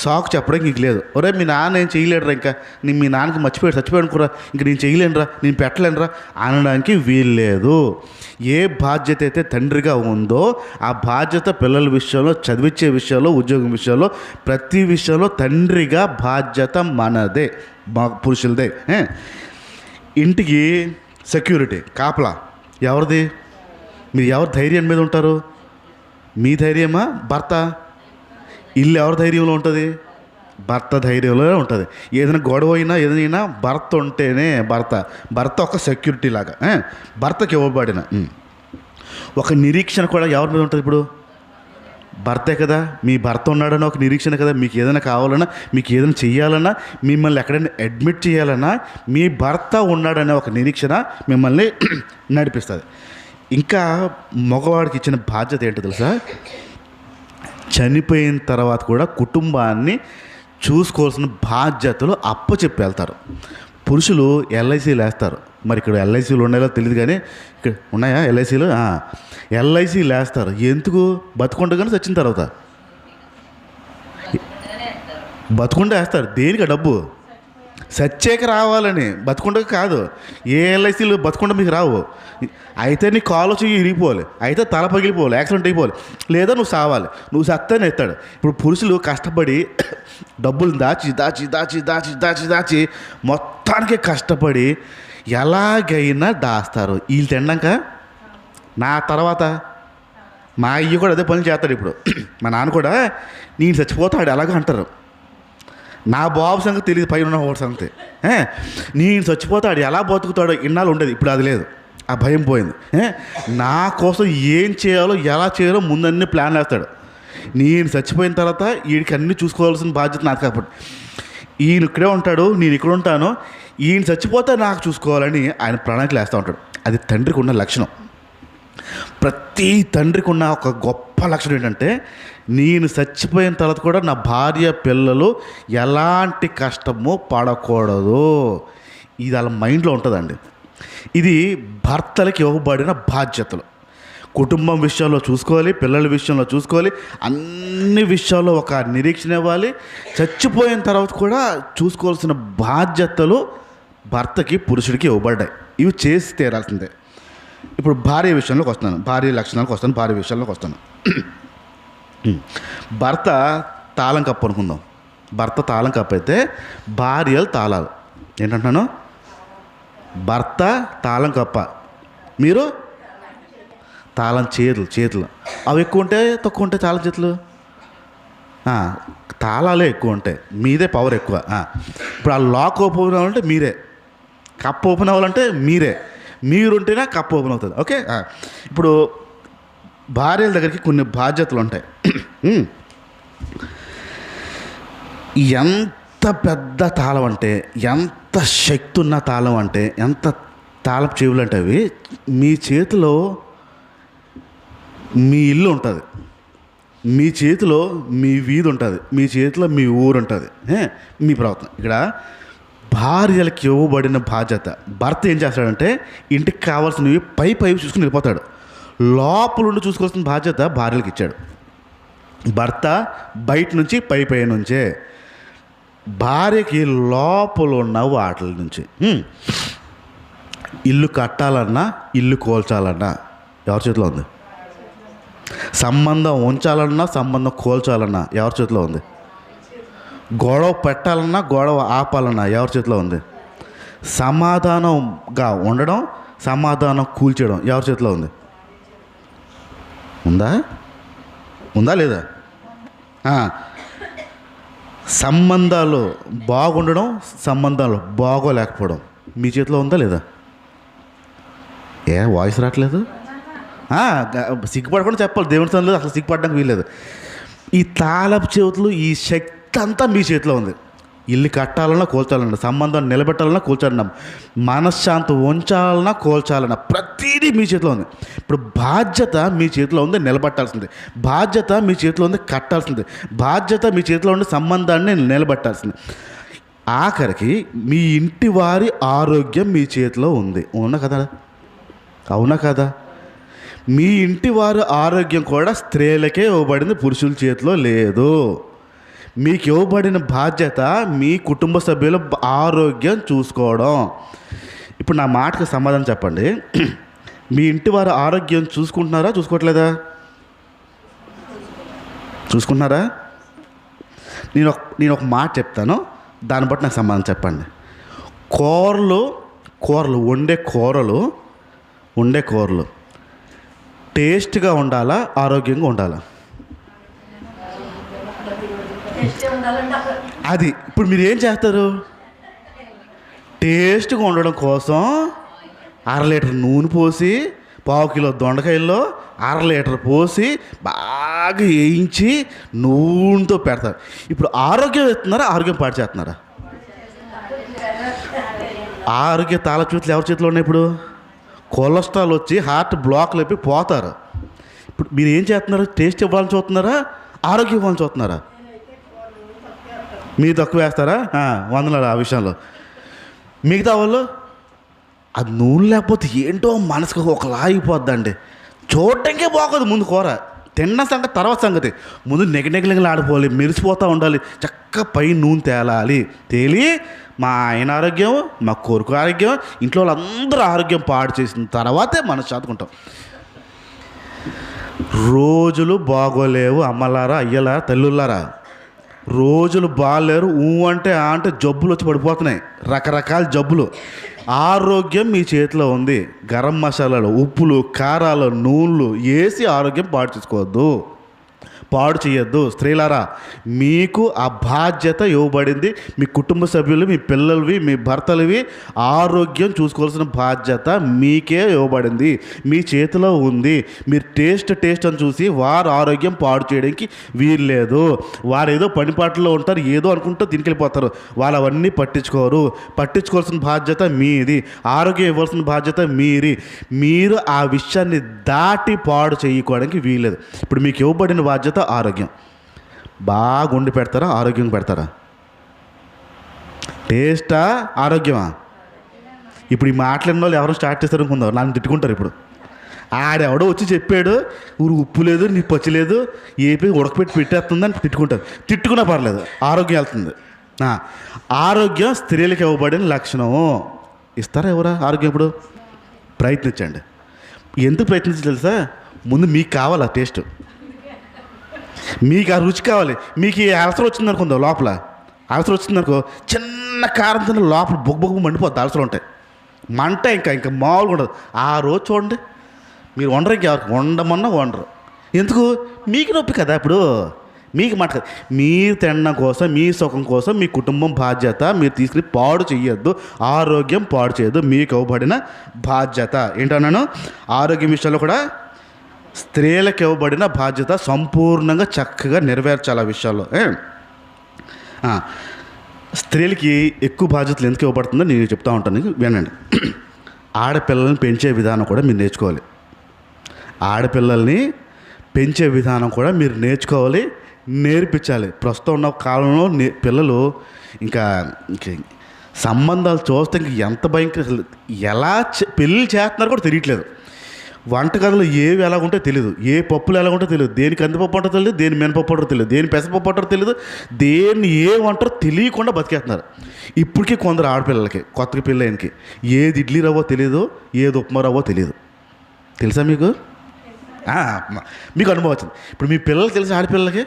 సాకు చెప్పడానికి ఇంక లేదు. ఒరే మీ నాన్న ఏం చేయలేడురా, ఇంకా నేను మీ నాన్నకి చచ్చిపోయాడు కూడా, ఇంక నేను చేయలేనురా, నేను పెట్టలేనురా అనడానికి వీల్లేదు. ఏ బాధ్యత అయితే తండ్రిగా ఉందో ఆ బాధ్యత పిల్లల విషయంలో, చదివించే విషయంలో, ఉద్యోగం విషయంలో, ప్రతి విషయంలో తండ్రిగా బాధ్యత మనదే, పురుషులదే. ఇంటికి సెక్యూరిటీ, కాపలా ఎవరిది? మీరు ఎవరి ధైర్యం మీద ఉంటారు? మీ ధైర్యమా, భర్త? ఇల్లు ఎవరి ధైర్యంలో ఉంటుంది? భర్త ధైర్యంలో ఉంటుంది. ఏదైనా గొడవ అయినా ఏదైనా భర్త ఉంటేనే, భర్త ఒక సెక్యూరిటీ లాగా. భర్తకి ఇవ్వబడిన ఒక నిరీక్షణ కూడా ఎవరి మీద ఉంటుంది? ఇప్పుడు భర్తే కదా. మీ భర్త ఉన్నాడని ఒక నిరీక్షణ కదా. మీకు ఏదైనా కావాలన్నా, మీకు ఏదైనా చెయ్యాలన్నా, మిమ్మల్ని ఎక్కడైనా అడ్మిట్ చేయాలన్నా మీ భర్త ఉన్నాడనే ఒక నిరీక్షణ మిమ్మల్ని నడిపిస్తుంది. ఇంకా మగవాడికి ఇచ్చిన బాధ్యత ఏంటో తెలుసా? చనిపోయిన తర్వాత కూడా కుటుంబాన్ని చూసుకోవాల్సిన బాధ్యతలు అప్పచెప్పి వెళ్తారు. పురుషులు ఎల్ఐసీలు వేస్తారు. మరి ఇక్కడ ఎల్ఐసీలు ఉన్నాయో తెలియదు, కానీ ఇక్కడ ఉన్నాయా ఎల్ఐసీలు? ఎల్ఐసీలు వేస్తారు. ఎందుకు? బతుకుండగానే చచ్చిన తర్వాత బతుకుంటే వేస్తారు. దేనికి? డబ్బు సచ్చేక రావాలని, బతుకుండగా కాదు. ఏ ఎల్ఐసీలు బతుకుండ మీకు రావు. అయితే నీ కాలు చెయ్యి ఇరిగిపోవాలి, అయితే తల పగిలిపోవాలి, యాక్సిడెంట్ అయిపోవాలి, లేదా నువ్వు సావాలి. నువ్వు సత్తేనే ఎత్తాడు. ఇప్పుడు పురుషులు కష్టపడి డబ్బులు దాచి మొత్తానికి కష్టపడి ఎలాగైనా దాస్తారు. వీళ్ళు తిన్నాక నా తర్వాత మా అయ్య కూడా అదే పనులు చేస్తాడు. ఇప్పుడు మా నాన్న కూడా నేను చచ్చిపోతాడు ఎలాగో అంటారు. నా బాబు సంగతి తెలియదు, పైన ఉన్న వాడి సంగతి. నేను చచ్చిపోతాడు ఎలా బతుకుతాడో ఇన్నాళ్ళు ఉండేది, ఇప్పుడు అది లేదు. ఆ భయం పోయింది. నా కోసం ఏం చేయాలో ఎలా చేయాలో ముందన్నీ ప్లాన్ వేస్తాడు. నేను చచ్చిపోయిన తర్వాత వీడికి అన్నీ చూసుకోవాల్సిన బాధ్యత నాకు. కాబట్టి ఈయన ఇక్కడే ఉంటాడు, నేను ఇక్కడ ఉంటాను, ఈయన చచ్చిపోతే నాకు చూసుకోవాలని ఆయన ప్రణాళికలు వేస్తూ ఉంటాడు. అది తండ్రికి ఉన్న లక్షణం. ప్రతి తండ్రికి ఉన్న ఒక గొప్ప లక్షణం ఏంటంటే, నేను చచ్చిపోయిన తర్వాత కూడా నా భార్య పిల్లలు ఎలాంటి కష్టము పడకూడదు. ఇది వాళ్ళ మైండ్లో ఉంటుందండి. ఇది భర్తలకు ఇవ్వబడిన బాధ్యతలు. కుటుంబం విషయంలో చూసుకోవాలి, పిల్లల విషయంలో చూసుకోవాలి, అన్ని విషయాల్లో ఒక నిరీక్షణ ఇవ్వాలి. చచ్చిపోయిన తర్వాత కూడా చూసుకోవాల్సిన బాధ్యతలు భర్తకి పురుషుడికి ఇవ్వబడ్డాయి. ఇవి చేసి తీరాల్సిందే. ఇప్పుడు భార్య విషయంలోకి వస్తున్నాను, భార్య లక్షణాలకు వస్తాను, భార్య విషయంలోకి వస్తాను. భర్త తాళం కప్పు అనుకుందాం. భర్త తాళం కప్పు అయితే భార్యలు తాళాలు. ఏంటంటున్నాను? భర్త తాళం కప్ప, మీరు తాళం చేతులు. అవి ఎక్కువ ఉంటే తక్కువ ఉంటాయి తాళం చేతులు? తాళాలే ఎక్కువ ఉంటాయి, మీదే పవర్ ఎక్కువ. ఇప్పుడు ఆ లాక్ ఓపెన్ అవ్వాలంటే మీరే, కప్ ఓపెన్ అవ్వాలంటే మీరుంటేనే కప్ ఓపెన్ అవుతుంది. ఓకే. ఇప్పుడు భార్యల దగ్గరికి కొన్ని బాధ్యతలు ఉంటాయి. ఎంత పెద్ద తాళం అంటే, ఎంత శక్తి ఉన్న తాళం అంటే, ఎంత తాళపు చెవులు అంటే అవి మీ చేతిలో మీ ఇల్లు ఉంటుంది, మీ చేతిలో మీ వీధి ఉంటుంది, మీ చేతిలో మీ ఊరు ఉంటుంది, మీ ప్రవర్తన. ఇక్కడ భార్యలకు ఇవ్వబడిన బాధ్యత. భర్త ఏం చేస్తాడంటే ఇంటికి కావాల్సినవి పై చూసుకుని వెళ్ళిపోతాడు. లోపల ఉండి చూసుకోవాల్సిన బాధ్యత భార్యలకు ఇచ్చాడు. భర్త బయట నుంచి పై నుంచే, భార్యకి లోపల ఉన్న వాటిల నుంచి. ఇల్లు కట్టాలన్నా ఇల్లు కోల్చాలన్నా ఎవరి చేతిలో ఉంది? సంబంధం ఉంచాలన్నా సంబంధం కోల్చాలన్నా ఎవరి చేతిలో ఉంది? గొడవ పెట్టాలన్నా గొడవ ఆపాలన్నా ఎవరి చేతిలో ఉంది? సమాధానంగా ఉండడం, సమాధానం కూల్చడం ఎవరి చేతిలో ఉంది? ఉందా లేదా? సంబంధాలు బాగుండడం, సంబంధాలు బాగోలేకపోవడం మీ చేతిలో ఉందా లేదా? వాయిస్ రావట్లేదు? సిగ్గుపడకుండా చెప్పాలి. దేవుని సన్నిధిలో అసలు సిగ్గుపడడానికి వీల్లేదు. ఈ తాళపు చేతులు, ఈ శక్తి అంతా మీ చేతిలో ఉంది. ఇల్లు కట్టాలన్నా కోల్చాలన్నా, సంబంధం నిలబెట్టాలన్నా కోల్చాలన్నా, మనశ్శాంతి ఉంచాలన్నా కోల్చాలన్నా, ప్రతిదీ మీ చేతిలో ఉంది. ఇప్పుడు బాధ్యత మీ చేతిలో ఉంది, నిలబెట్టాల్సిందే. బాధ్యత మీ చేతిలో ఉంది, కట్టాల్సిందే. బాధ్యత మీ చేతిలో ఉండి సంబంధాన్ని నిలబెట్టాల్సిందే. ఆఖరికి మీ ఇంటి వారి ఆరోగ్యం మీ చేతిలో ఉంది. అవునా కదా? మీ ఇంటి వారి ఆరోగ్యం కూడా స్త్రీలకే ఇవ్వబడింది, పురుషుల చేతిలో లేదు. మీకు ఇవ్వబడిన బాధ్యత మీ కుటుంబ సభ్యుల ఆరోగ్యం చూసుకోవడం. ఇప్పుడు నా మాటకు సమాధానం చెప్పండి. మీ ఇంటి వారి ఆరోగ్యం చూసుకుంటున్నారా, చూసుకోవట్లేదా? చూసుకుంటున్నారా? నేను ఒక మాట చెప్తాను, దాన్ని బట్టి నాకు సమాధానం చెప్పండి. కూరలు వండే కూరలు టేస్ట్గా ఉండాలా, ఆరోగ్యంగా ఉండాలా? అది ఇప్పుడు మీరు ఏం చేస్తారు? టేస్ట్గా ఉండడం కోసం 1/2 లీటర్ నూనె పోసి, 1/2 కిలో దొండకాయల్లో 1/2 లీటర్ పోసి బాగా వేయించి నూనెతో పెడతారు. ఇప్పుడు ఆరోగ్యం ఇస్తున్నారా, ఆరోగ్యం పాడు చేస్తున్నారా? ఆరోగ్య తాళచేతులు ఎవరి చేతిలో ఉన్నాయి? ఇప్పుడు కొలెస్ట్రాల్ వచ్చి హార్ట్ బ్లాక్లు అయిపోయి పోతారు. ఇప్పుడు మీరు ఏం చేస్తున్నారు? టేస్ట్ ఇవ్వాలని చూస్తున్నారా, ఆరోగ్యం ఇవ్వాలని చూస్తున్నారా? మీరు తక్కువ వేస్తారా? వందనాలు ఆ విషయంలో. మిగతా వాళ్ళు అది నూనె లేకపోతే ఏంటో మనసుకు ఒకలా అయిపోద్దండి. చూడటానికే బాగోదు ముందు కూర, తిన్న సంగతి తర్వాత సంగతి. ముందు నెగనెగలిగలు ఆడిపోవాలి, మెరిసిపోతూ ఉండాలి, చక్కగా పై నూనె తేలి మా ఆయన ఆరోగ్యం, మా కొడుకు ఆరోగ్యం, ఇంట్లో వాళ్ళందరూ ఆరోగ్యం పాడు చేసిన తర్వాతే మనం చదువుకుంటాం. రోజులు బాగోలేవు అమ్మలారా, అయ్యలారా, తల్లులారా. రోజులు బాగాలేరు అంటే జబ్బులు వచ్చి పడిపోతున్నాయి, రకరకాల జబ్బులు. ఆరోగ్యం మీ చేతిలో ఉంది. గరం మసాలాలు, ఉప్పులు, కారాలు, నూనెలు వేసి ఆరోగ్యం పాడు చేసుకోవద్దు, పాడు చేయొద్దు. స్త్రీలారా, మీకు ఆ బాధ్యత ఇవ్వబడింది. మీ కుటుంబ సభ్యులు, మీ పిల్లలవి, మీ భర్తలవి ఆరోగ్యం చూసుకోవాల్సిన బాధ్యత మీకే ఇవ్వబడింది, మీ చేతిలో ఉంది. మీరు టేస్ట్ అని చూసి వారు ఆరోగ్యం పాడు చేయడానికి వీల్లేదు. వారు ఏదో పనిపాట్లో ఉంటారు, ఏదో అనుకుంటూ తినికెళ్ళిపోతారు. వాళ్ళు అవన్నీ పట్టించుకోవాల్సిన బాధ్యత మీది. ఆరోగ్యం ఇవ్వాల్సిన బాధ్యత మీరు ఆ విషయాన్ని దాటి పాడు చేయడానికి వీల్లేదు. ఇప్పుడు మీకు ఇవ్వబడిన బాధ్యత ఆరోగ్యం. బాగా వండి పెడతారా, ఆరోగ్యం పెడతారా? టేస్టా, ఆరోగ్యమా? ఇప్పుడు ఈ మాట్లాడిన వాళ్ళు ఎవరు స్టార్ట్ చేస్తారు అనుకుందాం, నన్ను తిట్టుకుంటారు. ఇప్పుడు ఆడెవడో వచ్చి చెప్పాడు, ఊరు ఉప్పు లేదు, నీ పచ్చి లేదు, ఏపీ ఉడకపెట్టి పెట్టేస్తుందని తిట్టుకుంటారు. తిట్టుకున్నా పర్లేదు, ఆరోగ్యం వెళ్తుంది. ఆరోగ్యం స్త్రీలకు ఇవ్వబడిన లక్షణం. ఇస్తారా ఎవరా ఆరోగ్యం? ఇప్పుడు ప్రయత్నించండి. ఎందుకు ప్రయత్నించాలి తెలుసా? ముందు మీకు కావాలా టేస్ట్, మీకు ఆ రుచి కావాలి. మీకు ఈ అలసర వచ్చిందనుకుందో, లోపల అలసర వచ్చిందనుకో, చిన్న కారం తిన్న లోపల బొగ్గు మండిపోద్ది. అలసలు ఉంటాయి, మంట ఇంకా మామూలుగా ఉండదు. ఆ రోజు చూడండి, మీరు వండరు, ఇంకెవరికి వండమన్నా వండరు. ఎందుకు? మీకు నొప్పి కదా. ఇప్పుడు మీకు మాట కదా. మీరు తినడం కోసం, మీ సుఖం కోసం, మీ కుటుంబం బాధ్యత మీరు తీసుకుని పాడు చేయొద్దు, ఆరోగ్యం పాడు చేయొద్దు. మీకు ఇవ్వబడిన బాధ్యత ఏంటన్నాను? ఆరోగ్యం విషయంలో కూడా స్త్రీలకు ఇవ్వబడిన బాధ్యత సంపూర్ణంగా చక్కగా నెరవేర్చాలి. ఆ విషయాల్లో స్త్రీలకి ఎక్కువ బాధ్యతలు ఎందుకు ఇవ్వబడుతుందో నేను చెప్తా ఉంటాను, వినండి. ఆడపిల్లల్ని పెంచే విధానం కూడా మీరు నేర్చుకోవాలి. ఆడపిల్లల్ని పెంచే విధానం కూడా మీరు నేర్పించాలి. ప్రస్తుతం ఉన్న కాలంలో పిల్లలు ఇంకా సంబంధాలు చూస్తే ఇంక ఎంత భయంకర, ఎలా పెళ్ళి చేస్తున్నారో కూడా తెలియట్లేదు. వంటగదిలో ఏవి ఎలాగుంటే తెలియదు, ఏ పప్పులు ఎలాగుంటే తెలియదు, దేని కందిపప్పు అంటారో తెలియదు, దేని మినపప్పు అంటారో తెలియదు, దేని పెసరపప్పు అంటారో తెలియదు, దేన్ని ఏమంటారో తెలియకుండా బతికేస్తున్నారు. ఇప్పటికీ కొందరు ఆడపిల్లలకి, కొత్తగా పెళ్ళైనకి ఏది ఇడ్లీ రవ్వో తెలియదు, ఏది ఉప్మా రవ్వో తెలియదు. తెలుసా మీకు? మీకు అనుభవం వచ్చింది. ఇప్పుడు మీ పిల్లలకి తెలుసా? ఆడపిల్లలకి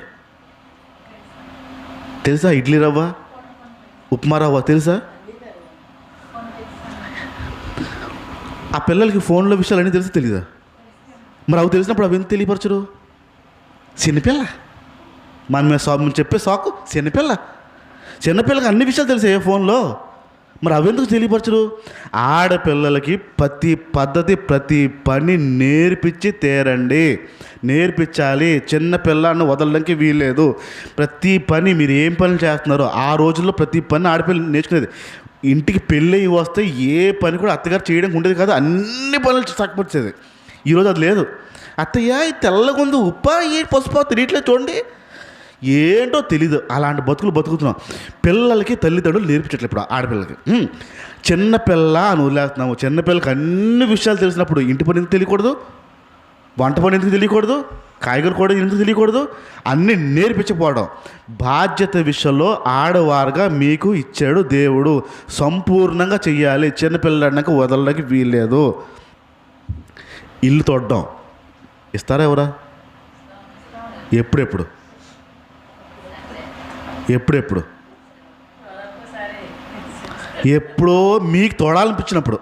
తెలుసా ఇడ్లీ రవ్వ, ఉప్మా రవ్వ తెలుసా? ఆ పిల్లలకి ఫోన్లో విషయాలు అన్నీ తెలిసి తెలీదా? మరి అవి తెలిసినప్పుడు అవి ఎందుకు తెలియపరచరు? చిన్నపిల్ల, మనం చెప్పే సాకు చిన్నపిల్లకి అన్ని విషయాలు తెలిసే ఫోన్లో, మరి అవెందుకు తెలియపరచరు? ఆడపిల్లలకి ప్రతి పద్ధతి, ప్రతి పని నేర్పించాలి. చిన్నపిల్లాన్ని వదలడానికి వీల్లేదు. ప్రతి పని మీరు ఏం పనులు చేస్తున్నారో ఆ రోజుల్లో ప్రతి పని ఆడపిల్లలు నేర్చుకునేది. ఇంటికి పెళ్ళి వస్తే ఏ పని కూడా అత్తగారు చేయడానికి ఉండేది కాదు, అన్ని పనులు చక్కపరిచేది. ఈరోజు అది లేదు. అత్తయ్య ఈ తెల్లగుంది, ఉప్ప ఏ పసుపు తిరిగిట్లేదు చూడండి, ఏంటో తెలీదు. అలాంటి బతుకుతున్నాం. పిల్లలకి తల్లిదండ్రులు నేర్పించట్లేదు. ఇప్పుడు ఆడపిల్లలకి చిన్నపిల్ల అని వదిలేస్తున్నాము. చిన్నపిల్లలకి అన్ని విషయాలు తెలిసినప్పుడు ఇంటి పని ఎందుకు తెలియకూడదు, వంట పని ఎందుకు తెలియకూడదు, కాయగూర కూడా ఎందుకు తెలియకూడదు? అన్నీ నేర్పించకపోవడం. బాధ్యత విషయంలో ఆడవారుగా మీకు ఇచ్చాడు దేవుడు, సంపూర్ణంగా చెయ్యాలి. చిన్నపిల్లలన్నాక వదలడానికి వీల్లేదు. ఇల్లు తొడడం ఇస్తారా ఎవరా? ఎప్పుడెప్పుడు ఎప్పుడో మీకు తోడాలనిపించినప్పుడు,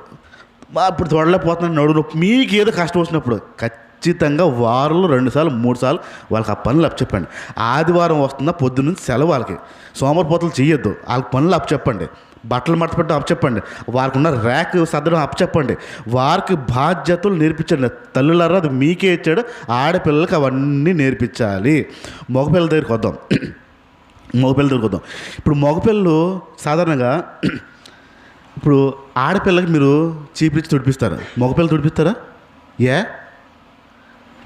ఇప్పుడు తోడలేకపోతున్నాను నడువు నొప్పి, మీకు ఏదో కష్టం వచ్చినప్పుడు ఖచ్చితంగా వారంలో 2 సార్లు 3 సార్లు వాళ్ళకి ఆ పనులు అప్పచెప్పండి. ఆదివారం వస్తుందా పొద్దున్నుంచి సెలవు, వాళ్ళకి సోమరిపోతలు చేయొద్దు, వాళ్ళకి పనులు అప్పచెప్పండి. బట్టలు మడతపెట్టడం అప్పచెప్పండి, వారికి ఉన్న ర్యాక్ సర్దడం అప్పచెప్పండి. వారికి బాధ్యతలు నేర్పించండి. తల్లులారా, అది మీకే ఇచ్చాడు. ఆడపిల్లలకి అవన్నీ నేర్పించాలి. మగపిల్లల దగ్గరికి వద్దాం. ఇప్పుడు మగపిల్లలు సాధారణంగా, ఇప్పుడు ఆడపిల్లకి మీరు చీపిరిచి తుడిపిస్తారు, మగపిల్లలు తుడిపిస్తారా?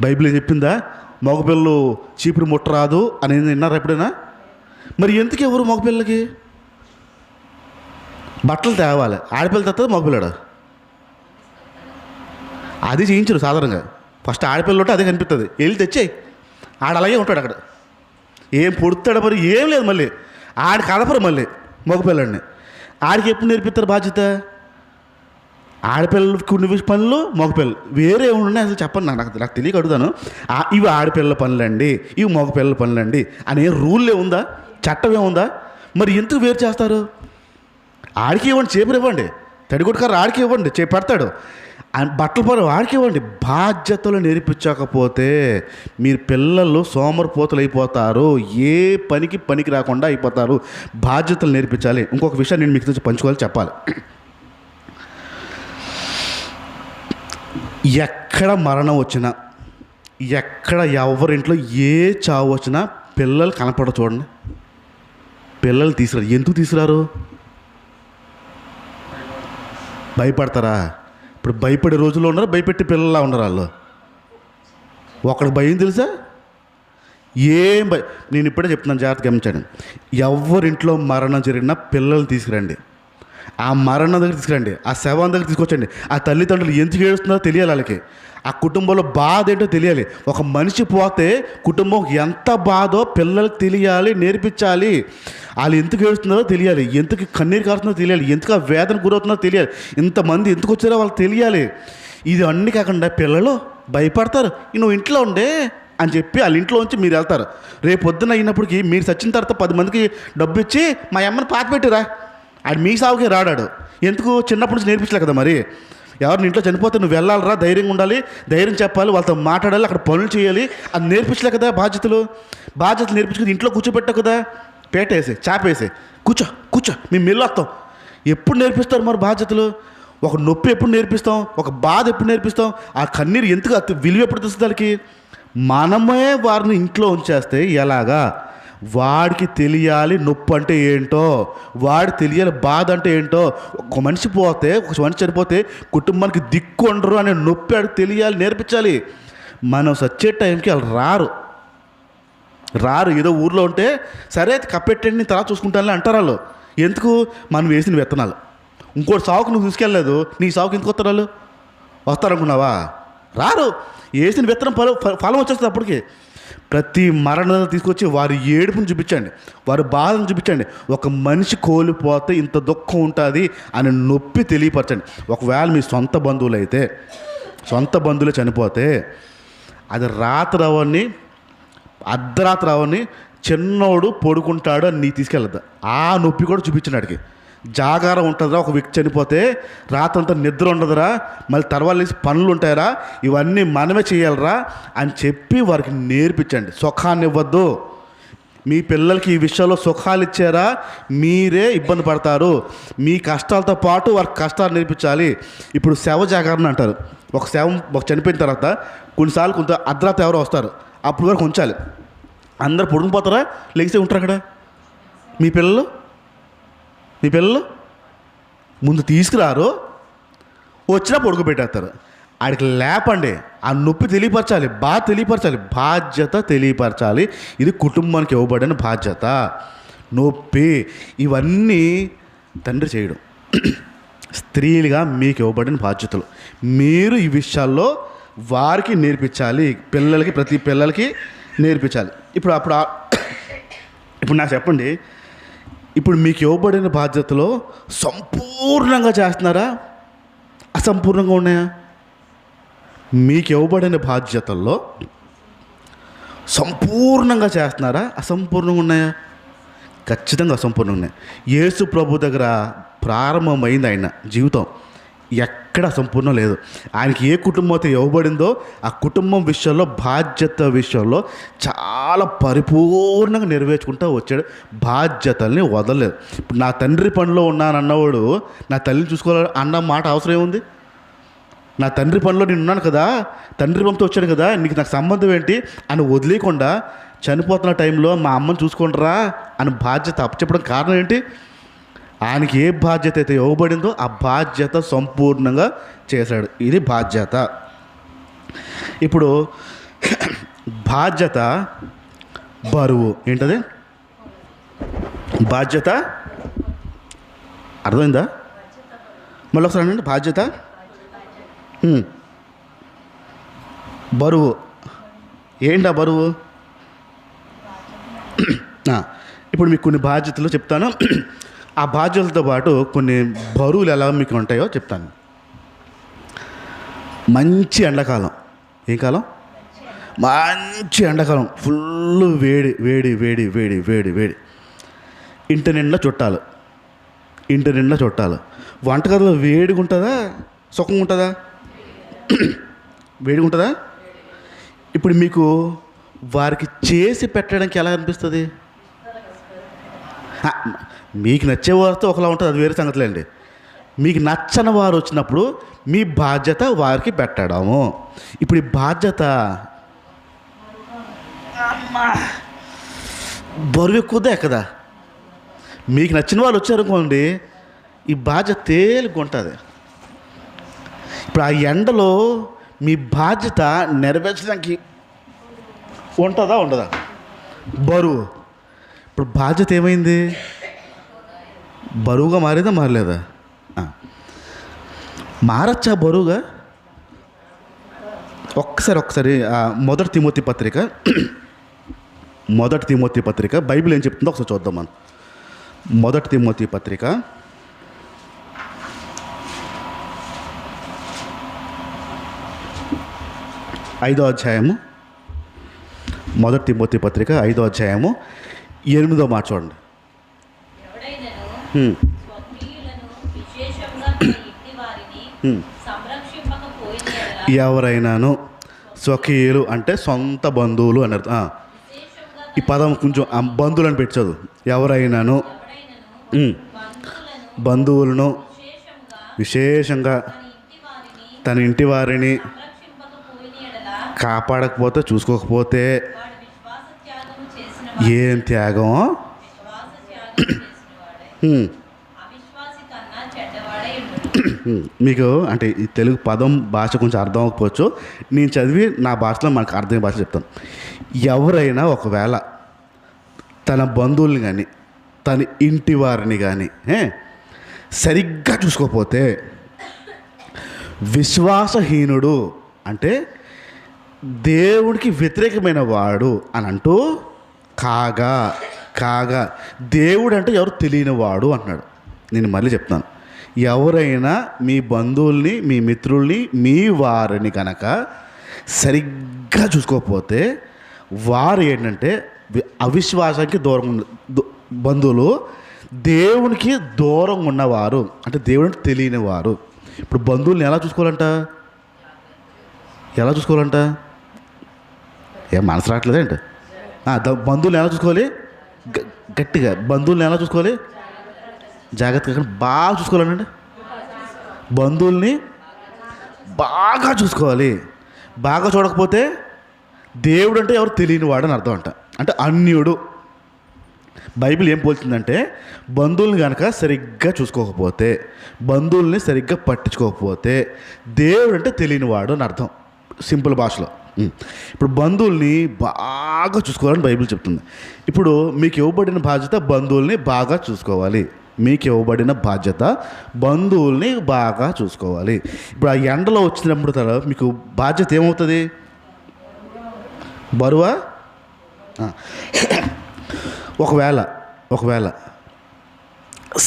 బైబిల్ ఏం చెప్పిందా? మగపిల్లలు చీపురు ముట్టరాదు అనేది విన్నారా ఎప్పుడైనా? మరి ఎందుకు ఎవరు మగపిల్లలకి బట్టలు తేవాలి? ఆడపిల్ల తెస్తుంది, మగపిల్లడు అది చేయించరు సాధారణంగా. ఫస్ట్ ఆడపిల్ల ఉంటే అదే కనిపిస్తుంది, వెళ్ళి తెచ్చేయి. అలాగే ఉంటాడు అక్కడ, ఏం పొడుతాడు మరి, ఏం లేదు. మళ్ళీ ఆడి కలపరు మళ్ళీ మగపిల్లాడిని. ఆడికి ఎప్పుడు నేర్పిస్తారు బాధ్యత? ఆడపిల్లలు కొన్ని పనులు, మగపిల్లలు వేరే ఏమి ఉన్నాయి అసలు చెప్పండి. నాకు తెలియక అడుగుతాను. ఇవి ఆడపిల్లల పనులండి, ఇవి మగపిల్లల పనులండి అనే రూల్ ఏముందా? చట్టం ఏముందా? మరి ఎందుకు వేరు చేస్తారు? ఆడికి ఇవ్వండి, చేపలు ఇవ్వండి, తడిగుడ్డ కర్ర ఆడికి ఇవ్వండి, చేపెడతాడు. బట్టల పని వాడికి ఇవ్వండి. బాధ్యతలు నేర్పించకపోతే మీరు పిల్లలు సోమరిపోతులు అయిపోతారు, ఏ పనికి రాకుండా అయిపోతారు. బాధ్యతలు నేర్పించాలి. ఇంకొక విషయం నేను మీకు పంచుకోవాలి, చెప్పాలి. ఎక్కడ మరణం వచ్చినా, ఎక్కడ ఎవరింట్లో ఏ చావు వచ్చినా పిల్లలు కనపడ చూడండి. పిల్లలు తీసుకురారు. ఎందుకు తీసుకురారు? భయపడతారా? ఇప్పుడు భయపడే రోజుల్లో ఉన్నారు, భయపెట్టి పిల్లల్లా ఉన్నారు వాళ్ళు. ఒకడికి భయం తెలుసా? ఏం భయం. నేను ఇప్పుడే చెప్తున్నాను, జాగ్రత్త గమనించండి. ఎవరింట్లో మరణం జరిగినా పిల్లల్ని తీసుకురండి. ఆ మరణం దగ్గర తీసుకురండి, ఆ శవం దగ్గర తీసుకొచ్చండి. ఆ తల్లిదండ్రులు ఎందుకు ఏడుస్తున్నారో తెలియాలి వాళ్ళకి. ఆ కుటుంబంలో బాధ ఏంటో తెలియాలి. ఒక మనిషి పోతే కుటుంబం ఎంత బాధో పిల్లలకి తెలియాలి, నేర్పించాలి. వాళ్ళు ఎందుకు ఏడుస్తున్నారో తెలియాలి, ఎందుకు కన్నీరు కారుతుందో తెలియాలి, ఎందుకు ఆ వేదన గురవుతుందో తెలియాలి, ఇంతమంది ఎందుకు వచ్చారో వాళ్ళకి తెలియాలి. ఇది అన్నీ కాకుండా పిల్లలు భయపడతారు. నువ్వు ఇంట్లో ఉండే అని చెప్పి వాళ్ళ ఇంట్లో ఉంచి మీరు వెళ్తారు. రేపు పొద్దున అయినప్పటికీ మీరు చచ్చిన తర్వాత 10 మందికి డబ్బు ఇచ్చి మా అమ్మని పాత పెట్టిరా, ఆడు మీ సాగుకే రాడాడు. ఎందుకు? చిన్నప్పటి నుంచి నేర్పించలే కదా. మరి ఎవరిని ఇంట్లో చనిపోతే నువ్వు వెళ్ళాలరా, ధైర్యంగా ఉండాలి, ధైర్యం చెప్పాలి, వాళ్ళతో మాట్లాడాలి, అక్కడ పనులు చేయాలి, అది నేర్పించలే కదా. బాధ్యతలు నేర్పించుకుని ఇంట్లో కూర్చోబెట్టావు కదా. పేటేసి చాపేసి కూర్చో మేము మెల్లొస్తాం. ఎప్పుడు నేర్పిస్తారు మరి బాధ్యతలు? ఒక నొప్పి ఎప్పుడు నేర్పిస్తాం? ఒక బాధ ఎప్పుడు నేర్పిస్తాం? ఆ కన్నీరు ఎందుకు విలువ ఎప్పుడు తెలుస్తుంది వాళ్ళకి? మనమే వారిని ఇంట్లో ఉంచేస్తే ఎలాగా? వాడికి తెలియాలి నొప్పి అంటే ఏంటో, వాడికి తెలియాలి బాధ అంటే ఏంటో. ఒక మనిషి చనిపోతే కుటుంబానికి దిక్కు ఉండరు అనే నొప్పి వాడికి తెలియాలి, నేర్పించాలి. మనం సచ్చే టైంకి వాళ్ళు రారు. ఏదో ఊర్లో ఉంటే సరే కప్పెట్టండి తర్వాత చూసుకుంటానులే అంటారు వాళ్ళు. ఎందుకు? మనం వేసిన విత్తనాలు. ఇంకోటి సాగుకు నువ్వు తీసుకెళ్ళలేదు, నీ సాగుకు ఎందుకు వస్తారు వాళ్ళు? వస్తారనుకున్నావా? రారు. వేసిన విత్తనం ఫలం వచ్చేస్తుంది అప్పటికి. ప్రతి మరణం తీసుకొచ్చి వారి ఏడుపుని చూపించండి, వారి బాధను చూపించండి. ఒక మనిషి కోల్పోతే ఇంత దుఃఖం ఉంటుంది అని నొప్పి తెలియపరచండి. ఒకవేళ మీ సొంత బంధువులే చనిపోతే అది రాత్రి అవన్నీ అర్ధరాత్రి అవన్నీ చిన్నోడు పడుకుంటాడు అని నీ తీసుకెళ్ళద్దు. ఆ నొప్పి కూడా చూపించండి. జాగారం ఉంటుందిరా, ఒక వ్యక్తి చనిపోతే రాత్రంతా నిద్ర ఉండదురా, మళ్ళీ తర్వాత లేచి పనులు ఉంటాయరా, ఇవన్నీ మనమే చేయాలరా అని చెప్పి వారికి నేర్పించండి. సుఖాన్ని ఇవ్వద్దు. మీ పిల్లలకి ఈ విషయంలో సుఖాలు ఇచ్చారా మీరే ఇబ్బంది పడతారు. మీ కష్టాలతో పాటు వారికి కష్టాలు నేర్పించాలి. ఇప్పుడు శవ జాగరణ అంటారు. ఒక చనిపోయిన తర్వాత కొన్నిసార్లు కొంత అర్ధరాత్రి ఎవరో వస్తారు, అప్పుడు వరకు ఉంచాలి. అందరు పడుకుపోతారా, లెగిసే ఉంటారు అక్కడ. మీ పిల్లలు ముందు తీసుకురారు, వచ్చినా పడుకోబెట్టేస్తారు. ఆడికి లేపండి, ఆ నొప్పి తెలియపరచాలి, బాధ తెలియపరచాలి, బాధ్యత తెలియపరచాలి. ఇది కుటుంబానికి ఇవ్వబడిన బాధ్యత. నొప్పి ఇవన్నీ తండ్రి చేయడం. స్త్రీలుగా మీకు ఇవ్వబడిన బాధ్యతలు. మీరు ఈ విషయాల్లో వారికి నేర్పించాలి, ప్రతి పిల్లలకి నేర్పించాలి. ఇప్పుడు నాకు చెప్పండి, ఇప్పుడు మీకు ఇవ్వబడిన బాధ్యతలో సంపూర్ణంగా చేస్తున్నారా, అసంపూర్ణంగా ఉన్నాయా? మీకు ఇవ్వబడిన బాధ్యతల్లో సంపూర్ణంగా చేస్తున్నారా, అసంపూర్ణంగా ఉన్నాయా? ఖచ్చితంగా అసంపూర్ణంగా ఉన్నాయి. యేసు ప్రభు దగ్గర ప్రారంభమైంది ఆయన జీవితం, ఎక్కడ అసంపూర్ణం లేదు. ఆయనకి ఏ కుటుంబం అయితే ఇవ్వబడిందో ఆ కుటుంబం విషయంలో, బాధ్యత విషయంలో చాలా పరిపూర్ణంగా నెరవేర్చుకుంటూ వచ్చాడు. బాధ్యతల్ని వదలలేదు. ఇప్పుడు నా తండ్రి పనిలో ఉన్నానన్నవాడు నా తల్లిని చూసుకోవాలి అన్న మాట అవసరం ఏముంది? నా తండ్రి పనిలో నేను ఉన్నాను కదా, తండ్రి పంపితో వచ్చాను కదా, నాకు సంబంధం ఏంటి అని వదిలేకుండా చనిపోతున్న టైంలో మా అమ్మని చూసుకుంటారా అని బాధ్యత అప్పచెప్పడం కారణం ఏంటి? ఆయనకి ఏ బాధ్యత అయితే ఇవ్వబడిందో ఆ బాధ్యత సంపూర్ణంగా చేశాడు. ఇది బాధ్యత. ఇప్పుడు బాధ్యత బరువు ఏంటది? బాధ్యత అర్థమైందా? మళ్ళీ ఒకసారి అండి. బాధ్యత బరువు ఏంటా బరువు? ఇప్పుడు మీకు కొన్ని బాధ్యతలు చెప్తాను. ఆ బాధ్యతలతో పాటు కొన్ని బరువులు ఎలా మీకు ఉంటాయో చెప్తాను. మంచి ఎండాకాలం. ఏం కాలం? మంచి ఎండాకాలం. ఫుల్ వేడి వేడి వేడి వేడి వేడి వేడి. ఇంటి నిండా చుట్టాలు. ఇంటి నిండా చుట్టాలు. వంటగదిలో వేడిగా ఉంటుందా, సుఖంగా ఉంటుందా? వేడిగా ఉంటుందా? ఇప్పుడు మీకు వారికి చేసి పెట్టడానికి ఎలా అనిపిస్తుంది? మీకు నచ్చే వారితో ఒకలా ఉంటుంది, అది వేరే సంగతులేండి. మీకు నచ్చని వారు వచ్చినప్పుడు మీ బాధ్యత వారికి పెట్టడము. ఇప్పుడు ఈ బాధ్యత బరువు ఎక్కువదా ఎక్కదా? మీకు నచ్చిన వాళ్ళు వచ్చారనుకోండి, ఈ బాధ్యత తేలిగ్గా ఉంటుంది. ఇప్పుడు ఆ ఎండలో మీ బాధ్యత నెరవేర్చడానికి ఉంటుందా ఉండదా? బరువు. ఇప్పుడు బాధ్యత ఏమైంది? బరువుగా మారేదా మారలేదా? మారచ్చా బరువుగా? ఒకసారి మొదటి తిమోతి పత్రిక బైబిల్ ఏం చెప్తుందో ఒకసారి చూద్దాం మనం. మొదటి తిమోతి పత్రిక 5వ అధ్యాయము, మొదటి తిమోతి పత్రిక 5వ అధ్యాయము 8వ మాట చూడండి. ఎవడైనను స్వకీయులను విశేషంగా తన ఇంటి వారిని సంరక్షింపకపోయిన యెడల, ఎవరైనాను, స్వకీయులు అంటే సొంత బంధువులు అన్నారు. విశేషంగా ఈ పదం కొంచెం బంధువులను పెట్టదు. ఎవరైనాను బంధువులను బంధువులను విశేషంగా విశేషంగా తన ఇంటి వారిని తన ఇంటి వారిని సంరక్షింపకపోయిన యెడల, కాపాడకపోతే, చూసుకోకపోతే వాడు విశ్వాస త్యాగము చేసిన ఏం త్యాగం? విశ్వాస త్యాగం చేసిన వాడే అవిశ్వాసి కన్నా చెడ్డవాడై ఉండును. మీకు అంటే ఈ తెలుగు పదం భాష కొంచెం అర్థం అవ్వకపోవచ్చు, నేను చదివి నా భాషలో మనకు అర్థమయ్యే భాష చెప్తాను. ఎవరైనా ఒకవేళ తన బంధువుల్ని కానీ తన ఇంటి వారిని కానీ సరిగ్గా చూసుకోకపోతే విశ్వాసహీనుడు అంటే దేవుడికి వ్యతిరేకమైన వాడు అని అంటూ కాగా దేవుడు అంటే ఎవరు తెలియని వాడు అంటున్నాడు. నేను మళ్ళీ చెప్తాను. ఎవరైనా మీ బంధువుల్ని, మీ మిత్రుల్ని, మీ వారిని కనుక సరిగ్గా చూసుకోకపోతే వారు ఏంటంటే అవిశ్వాసానికి దూరం బంధువులు, దేవునికి దూరంగా ఉన్నవారు అంటే దేవుడికి తెలియని వారు. ఇప్పుడు బంధువుల్ని ఎలా చూసుకోవాలంట? ఏం మనసు రావట్లేదేంటి? బంధువులు ఎలా చూసుకోవాలి? గట్టిగా బంధువుల్ని ఎలా చూసుకోవాలి? జాగ్రత్తగా బాగా చూసుకోవాలండి. బంధువుల్ని బాగా చూసుకోవాలి. బాగా చూడకపోతే దేవుడు అంటే ఎవరు తెలియని వాడు అని అర్థం అంటే అన్యుడు. బైబిల్ ఏం పోల్చిందంటే బంధువుల్ని కనుక సరిగ్గా చూసుకోకపోతే, బంధువుల్ని సరిగ్గా పట్టించుకోకపోతే దేవుడు అంటే తెలియని వాడు అని అర్థం సింపుల్ భాషలో. ఇప్పుడు బంధువుల్ని బాగా చూసుకోవాలని బైబిల్ చెప్తుంది. ఇప్పుడు మీకు ఇవ్వబడిన బాధ్యత బంధువుల్ని బాగా చూసుకోవాలి. బంధువుల్ని బాగా చూసుకోవాలి. ఇప్పుడు ఆ ఎండలో వచ్చినప్పుడు తర్వాత మీకు బాధ్యత ఏమవుతుంది? బరువా? ఒకవేళ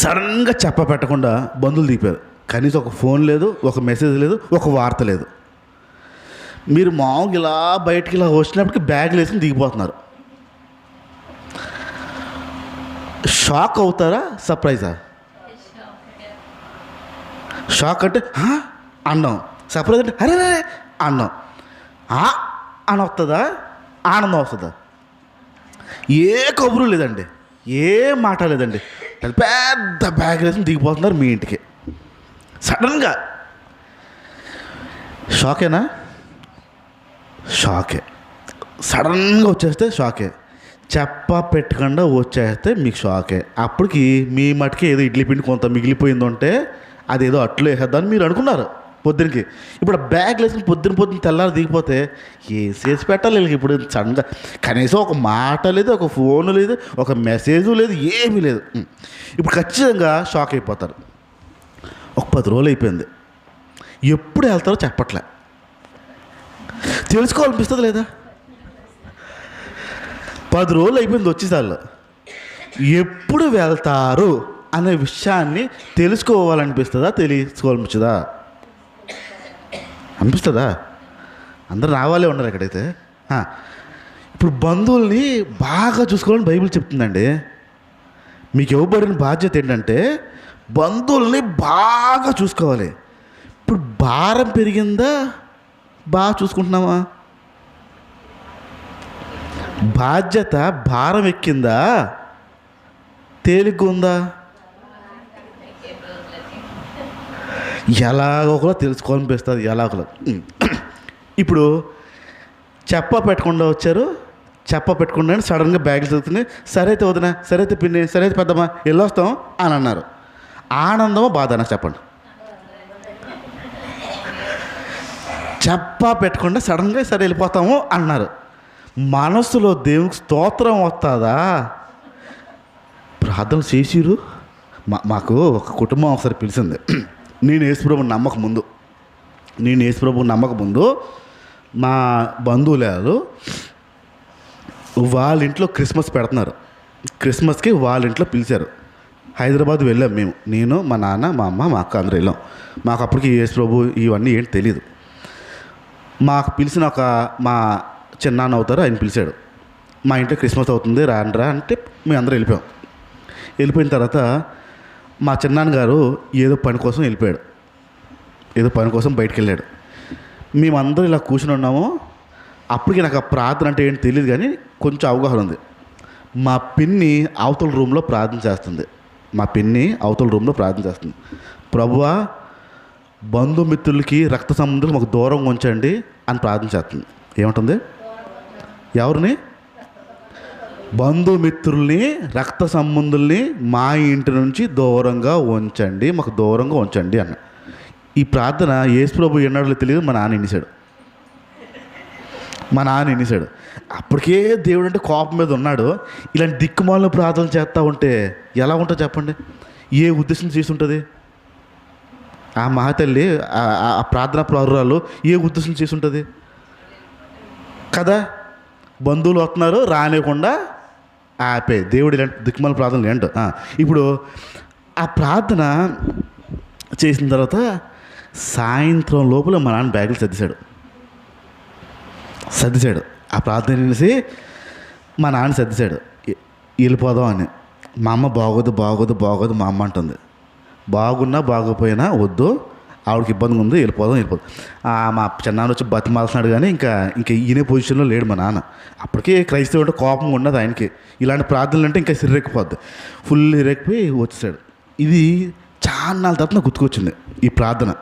సడన్గా పెట్టకుండా బంధువులు దిగిపోయారు. కనీసం ఒక ఫోన్ లేదు, ఒక మెసేజ్ లేదు, ఒక వార్త లేదు. మీరు మామూలుగా ఇలా బయటికి ఇలా వచ్చినప్పటికీ బ్యాగులు వేసుకుని దిగిపోతున్నారు. షాక్ అవుతారా? సర్ప్రైజా? షాక్ అంటే అన్నాం, సర్ప్రైజ్ అంటే అరే అన్నాం. అని వస్తుందా? ఆనందం వస్తుందా? ఏ కబురు లేదండి, ఏ మాట లేదండి. పెద్ద బ్యాగ్ వేసుకుని దిగిపోతున్నారు మీ ఇంటికి. సడన్గా షాకేనా? షాకే. సడన్గా వచ్చేస్తే షాకే. పెట్టకుండా వచ్చేస్తే మీకు షాకే. అప్పటికి మీ మటుకి ఏదో ఇడ్లీ పిండి కొంత మిగిలిపోయిందంటే అదేదో అట్లు వేసేద్దామని మీరు అనుకున్నారు పొద్దునకి. ఇప్పుడు ఆ బ్యాగ్ వేసుకుని పొద్దున తెల్లారి దిగిపోతే ఏం చేసి పెట్టాలి వీళ్ళకి? ఇప్పుడు సడన్గా కనీసం ఒక మాట లేదు, ఒక ఫోన్ లేదు, ఒక మెసేజ్ లేదు, ఏమీ లేదు. ఇప్పుడు ఖచ్చితంగా షాక్ అయిపోతారు. ఒక 10 రోజులు అయిపోయింది, ఎప్పుడు వెళ్తారో చెప్పట్లే. తెలుసుకోవాలనిపిస్తుంది లేదా? 10 రోజులు అయిపోయింది వచ్చేసార్లు. ఎప్పుడు వెళ్తారు అనే విషయాన్ని తెలుసుకోవాలనిపిస్తుందా? అనిపిస్తుందా? అందరు రావాలే ఉన్నారు ఎక్కడైతే. ఇప్పుడు బంధువుల్ని బాగా చూసుకోవాలని బైబిల్ చెప్తుందండి. మీకు ఇవ్వబడిన బాధ్యత ఏంటంటే బంధువుల్ని బాగా చూసుకోవాలి. ఇప్పుడు భారం పెరిగిందా, బాగా చూసుకుంటున్నామా? బాధ్యత భారం ఎక్కిందా, తేలిగ్గా ఉందా? ఎలాగో కూడా తెలుసుకోవాలనిపిస్తుంది, ఎలాగో. ఇప్పుడు పెట్టకుండా వచ్చారు, పెట్టకుండా సడన్గా బ్యాగులు చదువుతున్నాయి. సరే అయితే వదినా, సరే అయితే పిన్ని, సరే అయితే పెద్దమ్మా, వెళ్ళొస్తాం అని అన్నారు. ఆనందమో బాధ నాకు చెప్పండి. పెట్టకుండా సడన్గా సరే వెళ్ళిపోతాము అన్నారు. మనసులో దేవునికి స్తోత్రం వస్తుందా? ప్రార్థన చేసిరు. మాకు ఒక కుటుంబం ఒకసారి పిలిచింది. నేను యేసుప్రభుని నమ్మక ముందు మా బంధువులు వాళ్ళ ఇంట్లో క్రిస్మస్ పెడుతున్నారు. క్రిస్మస్కి వాళ్ళ ఇంట్లో పిలిచారు. హైదరాబాద్ వెళ్ళాం మేము, నేను, మా నాన్న, మా అమ్మ, మా అక్క అందరూ వెళ్ళాం. మాకు అప్పటికి యేసుప్రభు ఇవన్నీ ఏంటి తెలియదు. మాకు పిలిచిన మా చిన్నాన్న అవుతారు, ఆయన పిలిచాడు. మా ఇంట్లో క్రిస్మస్ అవుతుంది రాండ్రా అంటే మేము అందరూ వెళ్ళిపోయిన తర్వాత మా చిన్నాన్నగారు ఏదో పని కోసం వెళ్ళిపోయాడు. ఏదో పని కోసం బయటికి వెళ్ళాడు. మేమందరం ఇలా కూర్చుని ఉన్నాము. అప్పటికి నాకు ఆ ప్రార్థన అంటే ఏంటి తెలియదు, కానీ కొంచెం అవగాహన ఉంది. మా పిన్ని అవతల రూమ్లో ప్రార్థన చేస్తుంది. ప్రభువా, బంధుమిత్రులకి రక్త సంబంధులు మాకు దూరంగా ఉంచండి అని ప్రార్థన చేస్తుంది. ఏమంటుంది? ఎవరిని? బంధుమిత్రుల్ని, రక్త సంబంధుల్ని మా ఇంటి నుంచి దూరంగా ఉంచండి, మాకు దూరంగా ఉంచండి అన్న. ఈ ప్రార్థన యేసుప్రభు ఎన్నాడో తెలియదు, మా నాన్న ఎన్నిసాడు. అప్పటికే దేవుడు అంటే కోపం మీద ఉన్నాడు. ఇలాంటి దిక్కుమాలను ప్రార్థన చేస్తూ ఉంటే ఎలా ఉంటుందో చెప్పండి? ఏ ఉద్దేశం చేస్తుంటుంది ఆ మహాతల్లి? ఆ ప్రార్థనా ప్రారురాలు ఏ ఉద్దేశం చేసుంటుంది కదా? బంధువులు వస్తున్నారు రానివ్వకుండా ఆపే దేవుడు ఇలాంటి దిక్కుమాల ప్రార్థనలు ఏంటో. ఇప్పుడు ఆ ప్రార్థన చేసిన తర్వాత సాయంత్రం లోపల మా నాన్న బ్యాగులు సర్దిశాడు. ఆ ప్రార్థన చేసి మా నాన్న సర్దిశాడు, వెళ్ళిపోదాం అని. మా అమ్మ బాగోదు మా అమ్మ అంటుంది. బాగున్నా బాగోపోయినా వద్దు, ఆవిడకి ఇబ్బందిగా ఉంది, వెళ్ళిపోదాం. మా చిన్నాన్న వచ్చి బతిమాలుతున్నాడు, కానీ ఇంకా ఈయనే పొజిషన్లో లేడు మా నాన్న. అప్పటికే క్రైస్తవుడు అంటే కోపం ఉన్నది ఆయనకి. ఇలాంటి ప్రార్థనలు అంటే ఇంకా సిర్రెక్కిపోద్ది. ఫుల్ ఇరెక్కిపోయి వచ్చేసాడు. ఇది చాలా నాలుగు తర్వాత నాకు గుర్తుకొచ్చింది ఈ ప్రార్థన.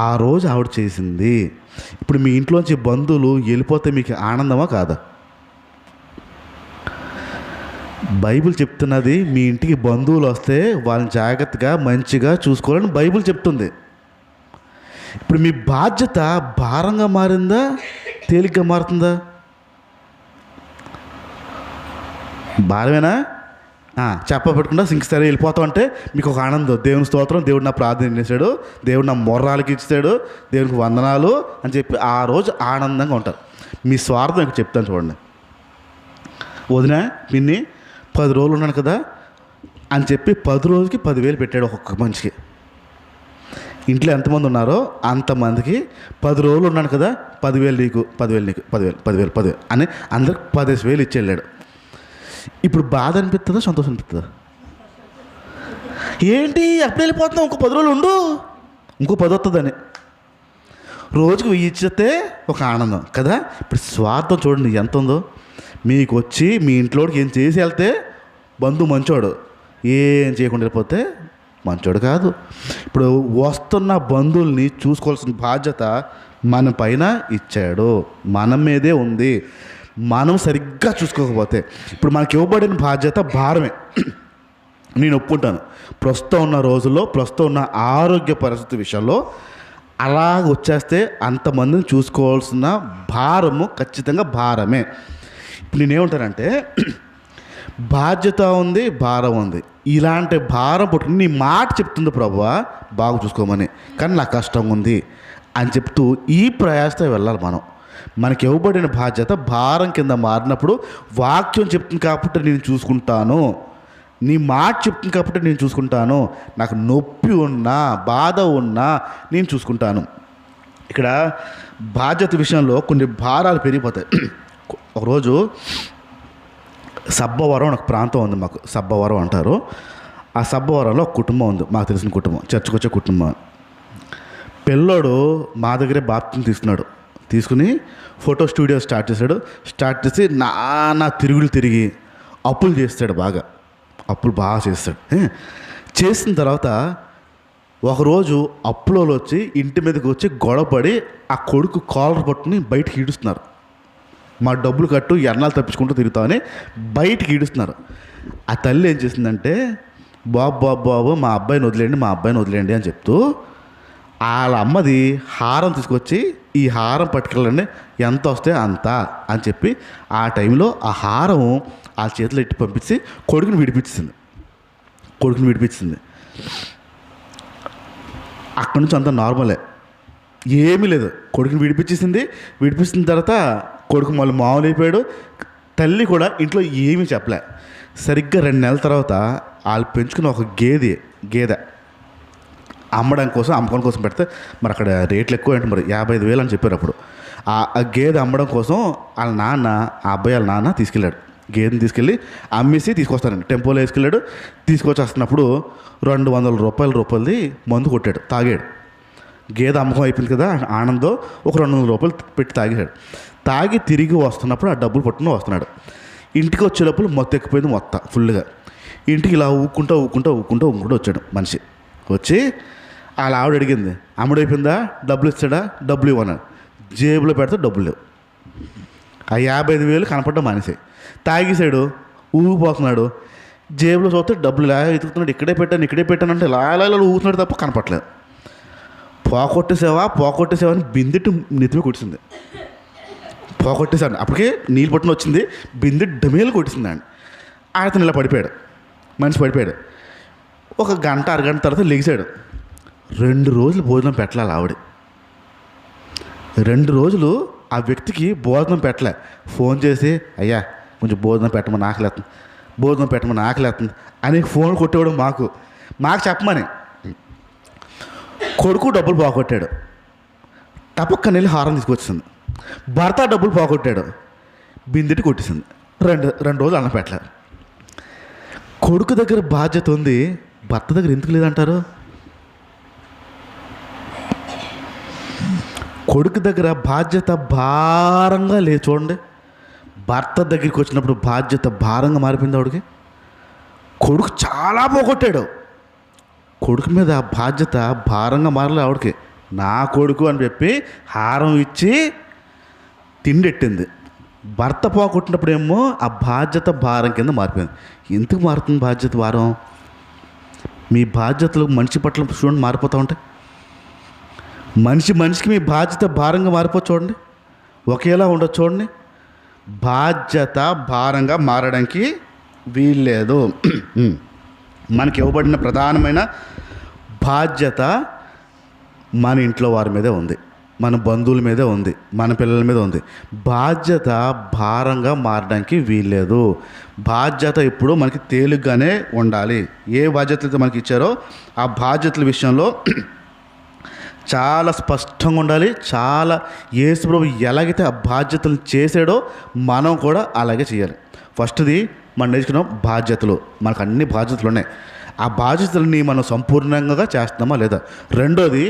ఆ రోజు ఆవిడ చేసింది. ఇప్పుడు మీ ఇంట్లోంచి బంధువులు వెళ్ళిపోతే మీకు ఆనందమా కాదా? బైబిల్ చెప్తున్నది మీ ఇంటికి బంధువులు వస్తే వాళ్ళని జాగ్రత్తగా మంచిగా చూసుకోవాలని బైబిల్ చెప్తుంది. ఇప్పుడు మీ బాధ్యత భారంగా మారిందా, తేలిగ్గా మారుతుందా? భారమేనా? చెప్పబెట్టకుండా సరే వెళ్ళిపోతాం అంటే మీకు ఒక ఆనందం. దేవుని స్తోత్రం, దేవుడు నా ప్రార్థన చేశాడు, దేవుడు నా మొర్రాలకి ఇచ్చాడు, దేవునికి వందనాలు అని చెప్పి ఆ రోజు ఆనందంగా ఉంటారు. మీ స్వార్థం ఇక్కడ చెప్తాను చూడండి. వదినా, పిన్ని 10 రోజులు ఉన్నాను కదా అని చెప్పి 10 రోజులకి 10,000 పెట్టాడు ఒక్కొక్క మనిషికి. ఇంట్లో ఎంతమంది ఉన్నారో అంతమందికి 10 రోజులు ఉన్నాను కదా, 10,000 నీకు, 10,000 అని అందరికి 15,000 ఇచ్చి వెళ్ళాడు. ఇప్పుడు బాధ అనిపిస్తుందా, సంతోషం అనిపిస్తుందా? ఏంటి అప్పుడు వెళ్ళిపోతున్నావు, ఇంకో 10 రోజులు ఉండు, ఇంకో 10 వస్తుందని. రోజుకు 1000 ఇచ్చితే ఒక ఆనందం కదా. ఇప్పుడు స్వార్థం చూడండి ఎంత ఉందో. మీకు వచ్చి మీ ఇంట్లోకి ఏం చేసి వెళ్తే బంధువు మంచోడు, ఏం చేయకుండా వెళ్ళిపోతే మంచోడు కాదు. ఇప్పుడు వస్తున్న బంధువుల్ని చూసుకోవాల్సిన బాధ్యత మన పైన ఇచ్చాడు, మన మీదే ఉంది. మనం సరిగ్గా చూసుకోకపోతే ఇప్పుడు మనకి ఇవ్వబడిన బాధ్యత భారమే. నేను ఒప్పుకుంటాను. ప్రస్తుతం ఉన్న రోజుల్లో, ప్రస్తుతం ఉన్న ఆరోగ్య పరిస్థితి విషయంలో అలాగ వచ్చేస్తే అంతమందిని చూసుకోవాల్సిన భారము ఖచ్చితంగా భారమే. ఇప్పుడు నేనేమంటానంటే బాధ్యత ఉంది, భారం ఉంది. ఇలాంటి భారం పుట్టుకుని నీ మాట చెప్తుంది ప్రభువా బాగా చూసుకోమని, కానీ నాకు కష్టంగా ఉంది అని చెప్తూ ఈ ప్రయాసతో వెళ్ళాలి మనం. మనకి ఇవ్వబడిన బాధ్యత భారం కింద మారినప్పుడు వాక్యం చెప్తుంది కాబట్టి నేను చూసుకుంటాను, నీ మాట చెప్తుంది కాబట్టి నేను చూసుకుంటాను, నాకు నొప్పి ఉన్నా బాధ ఉన్నా నేను చూసుకుంటాను. ఇక్కడ బాధ్యత విషయంలో కొన్ని భారాలు పెరిగిపోతాయి. ఒకరోజు సబ్బవరం అని ఒక ప్రాంతం ఉంది మాకు, సబ్బవరం అంటారు. ఆ సబ్బవరంలో ఒక కుటుంబం ఉంది, మాకు తెలిసిన కుటుంబం, చర్చకు వచ్చే కుటుంబం. పిల్లోడు మా దగ్గరే బాప్తిని తీసుకుని ఫోటో స్టూడియో స్టార్ట్ చేసి నానా తిరుగులు తిరిగి అప్పులు చేస్తాడు, అప్పులు బాగా చేస్తాడు. చేసిన తర్వాత ఒకరోజు అప్పులలో వచ్చి ఇంటి మీదకి వచ్చి గొడవపడి ఆ కొడుకు కాలర్ పట్టుకుని బయటికి ఈడుస్తున్నారు. మా డబ్బులు కట్టు, ఎన్నాళ్ళు తప్పించుకుంటూ తిరుగుతామని బయటికి ఈడుస్తున్నారు. ఆ తల్లి ఏం చేసిందంటే, బాబు మా అబ్బాయిని వదిలేయండి అని చెప్తూ వాళ్ళ అమ్మది హారం తీసుకొచ్చి, ఈ హారం పట్టుకెళ్ళండి, ఎంత వస్తే అంత అని చెప్పి ఆ టైంలో ఆ హారం ఆ చేతిలో ఇట్టి పంపించి కొడుకుని విడిపించింది. అక్కడి నుంచి అంతా నార్మలే, ఏమీ లేదు. కొడుకుని విడిపించిన తర్వాత కొడుకు మళ్ళీ మామూలు అయిపోయాడు. తల్లి కూడా ఇంట్లో ఏమీ చెప్పలే. సరిగ్గా 2 నెలల తర్వాత వాళ్ళు పెంచుకున్న ఒక గేదె అమ్మడం కోసం పెడితే మరి అక్కడ రేట్లు ఎక్కువ అంటే మరి 55,000 అని చెప్పారు. అప్పుడు ఆ గేదె అమ్మడం కోసం వాళ్ళ నాన్న తీసుకెళ్ళాడు. గేదెని తీసుకెళ్ళి అమ్మేసి తీసుకొస్తానండి, టెంపోలో వేసుకెళ్ళాడు. తీసుకొచ్చి వస్తున్నప్పుడు 200 రూపాయలది మందు కొట్టాడు, తాగాడు. గేదె అమ్మకం అయిపోయింది కదా ఆనందం, ఒక 200 రూపాయలు పెట్టి తాగి తిరిగి వస్తున్నప్పుడు ఆ డబ్బులు పట్టుకుని వస్తున్నాడు. ఇంటికి వచ్చేటప్పుడు ఎక్కిపోయింది ఫుల్గా. ఇంటికి ఇలా ఊక్కుంటూ వచ్చాడు మనిషి. వచ్చి వాళ్ళ ఆవిడ అడిగింది, అమ్ముడైపోయిందా, డబ్బులు ఇస్తాడా, డబ్బులు ఇవ్వన్నాడు. జేబులో పెడితే డబ్బులు లేవు. ఆ 55,000 కనపడ్డా మానేసాయి. తాగేసాడు, ఊగిపోతున్నాడు. జేబులో చూస్తే డబ్బులు ఇలా ఎతుకుతున్నాడు, ఇక్కడే పెట్టాను అంటే ఇలా ఊగుతున్నాడు తప్ప కనపట్లేదు. పోకొట్టేసావా అని బిందెట్టు నెత్తిమి కొట్టింది. పోకొట్టేసాడు. అప్పటికే నీళ్ళు పట్టుకుని వచ్చింది, బిందె డమేలు కొట్టింది అండి. అతను ఇలా పడిపోయాడు, మనిషి పడిపోయాడు. ఒక గంట అరగంట తర్వాత లెగిసాడు. 2 రోజులు భోజనం పెట్టాలి ఆవిడ. 2 రోజులు ఆ వ్యక్తికి భోజనం పెట్టలే. ఫోన్ చేసి, అయ్యా కొంచెం భోజనం పెట్టమని ఆకలేస్తుంది అని ఫోన్ కొట్టేవాడు మాకు చెప్పమని. కొడుకు డబ్బులు పోగొట్టాడు, టపక్కన వెళ్ళి హారం తీసుకొచ్చింది. భర్త డబ్బులు పోగొట్టాడు, బిందెటి కొట్టేసింది. 2 రోజులు అన్నం పెట్టలేదు. కొడుకు దగ్గర బాధ్యత ఉంది, భర్త దగ్గర ఎందుకు లేదంటారు? కొడుకు దగ్గర బాధ్యత భారంగా లేదు చూడండి. భర్త దగ్గరికి వచ్చినప్పుడు బాధ్యత భారంగా మారిపోయింది ఆవిడకి. కొడుకు చాలా పోగొట్టాడు, కొడుకు మీద బాధ్యత భారంగా మారలే ఆవిడకి. నా కొడుకు అని చెప్పి హారం ఇచ్చి తిండెట్టింది. భర్త పోగొట్టినప్పుడు ఏమో ఆ బాధ్యత భారం కింద మారిపోయింది. ఎందుకు మారుతుంది బాధ్యత భారం? మీ బాధ్యతలు మనిషి పట్ల చూడండి మారిపోతూ ఉంటాయి. మనిషికి మీ బాధ్యత భారంగా మారిపో చూడండి, ఒకేలా ఉండదు చూడండి. బాధ్యత భారంగా మారడానికి వీల్లేదు. మనకి ఇవ్వబడిన ప్రధానమైన బాధ్యత మన ఇంట్లో వారి మీదే ఉంది, మన బంధువుల మీదే ఉంది, మన పిల్లల మీద ఉంది. బాధ్యత భారంగా మారడానికి వీల్లేదు. బాధ్యత ఎప్పుడూ మనకి తేలిగ్గానే ఉండాలి. ఏ బాధ్యతలు మనకి ఇచ్చారో ఆ బాధ్యతల విషయంలో చాలా స్పష్టంగా ఉండాలి. యేసు ప్రభు ఎలాగైతే ఆ బాధ్యతలు చేసాడో మనం కూడా అలాగే చేయాలి. ఫస్ట్ది మనం నేర్చుకున్నాం బాధ్యతలు. మనకు అన్ని బాధ్యతలు ఉన్నాయి, ఆ బాధ్యతలని మనం సంపూర్ణంగా చేస్తున్నామా లేదా? రెండోది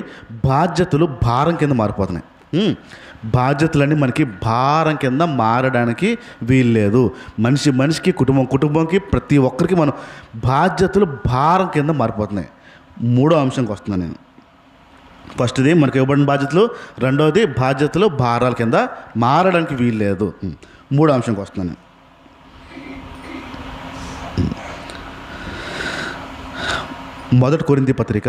బాధ్యతలు భారం కింద మారిపోతున్నాయి. బాధ్యతలన్నీ మనకి భారం కింద మారడానికి వీల్లేదు. మనిషికి కుటుంబంకి ప్రతి ఒక్కరికి మనం బాధ్యతలు భారం కింద మారిపోతున్నాయి. మూడో అంశంకి వస్తున్నాను నేను. ఫస్ట్ది మనకి ఇవ్వబడిన బాధ్యతలు, రెండవది బాధ్యతలు భారాల కింద మారడానికి వీల్లేదు. మూడో అంశంకి వస్తున్నాను. మొదటి కొరింథీ పత్రిక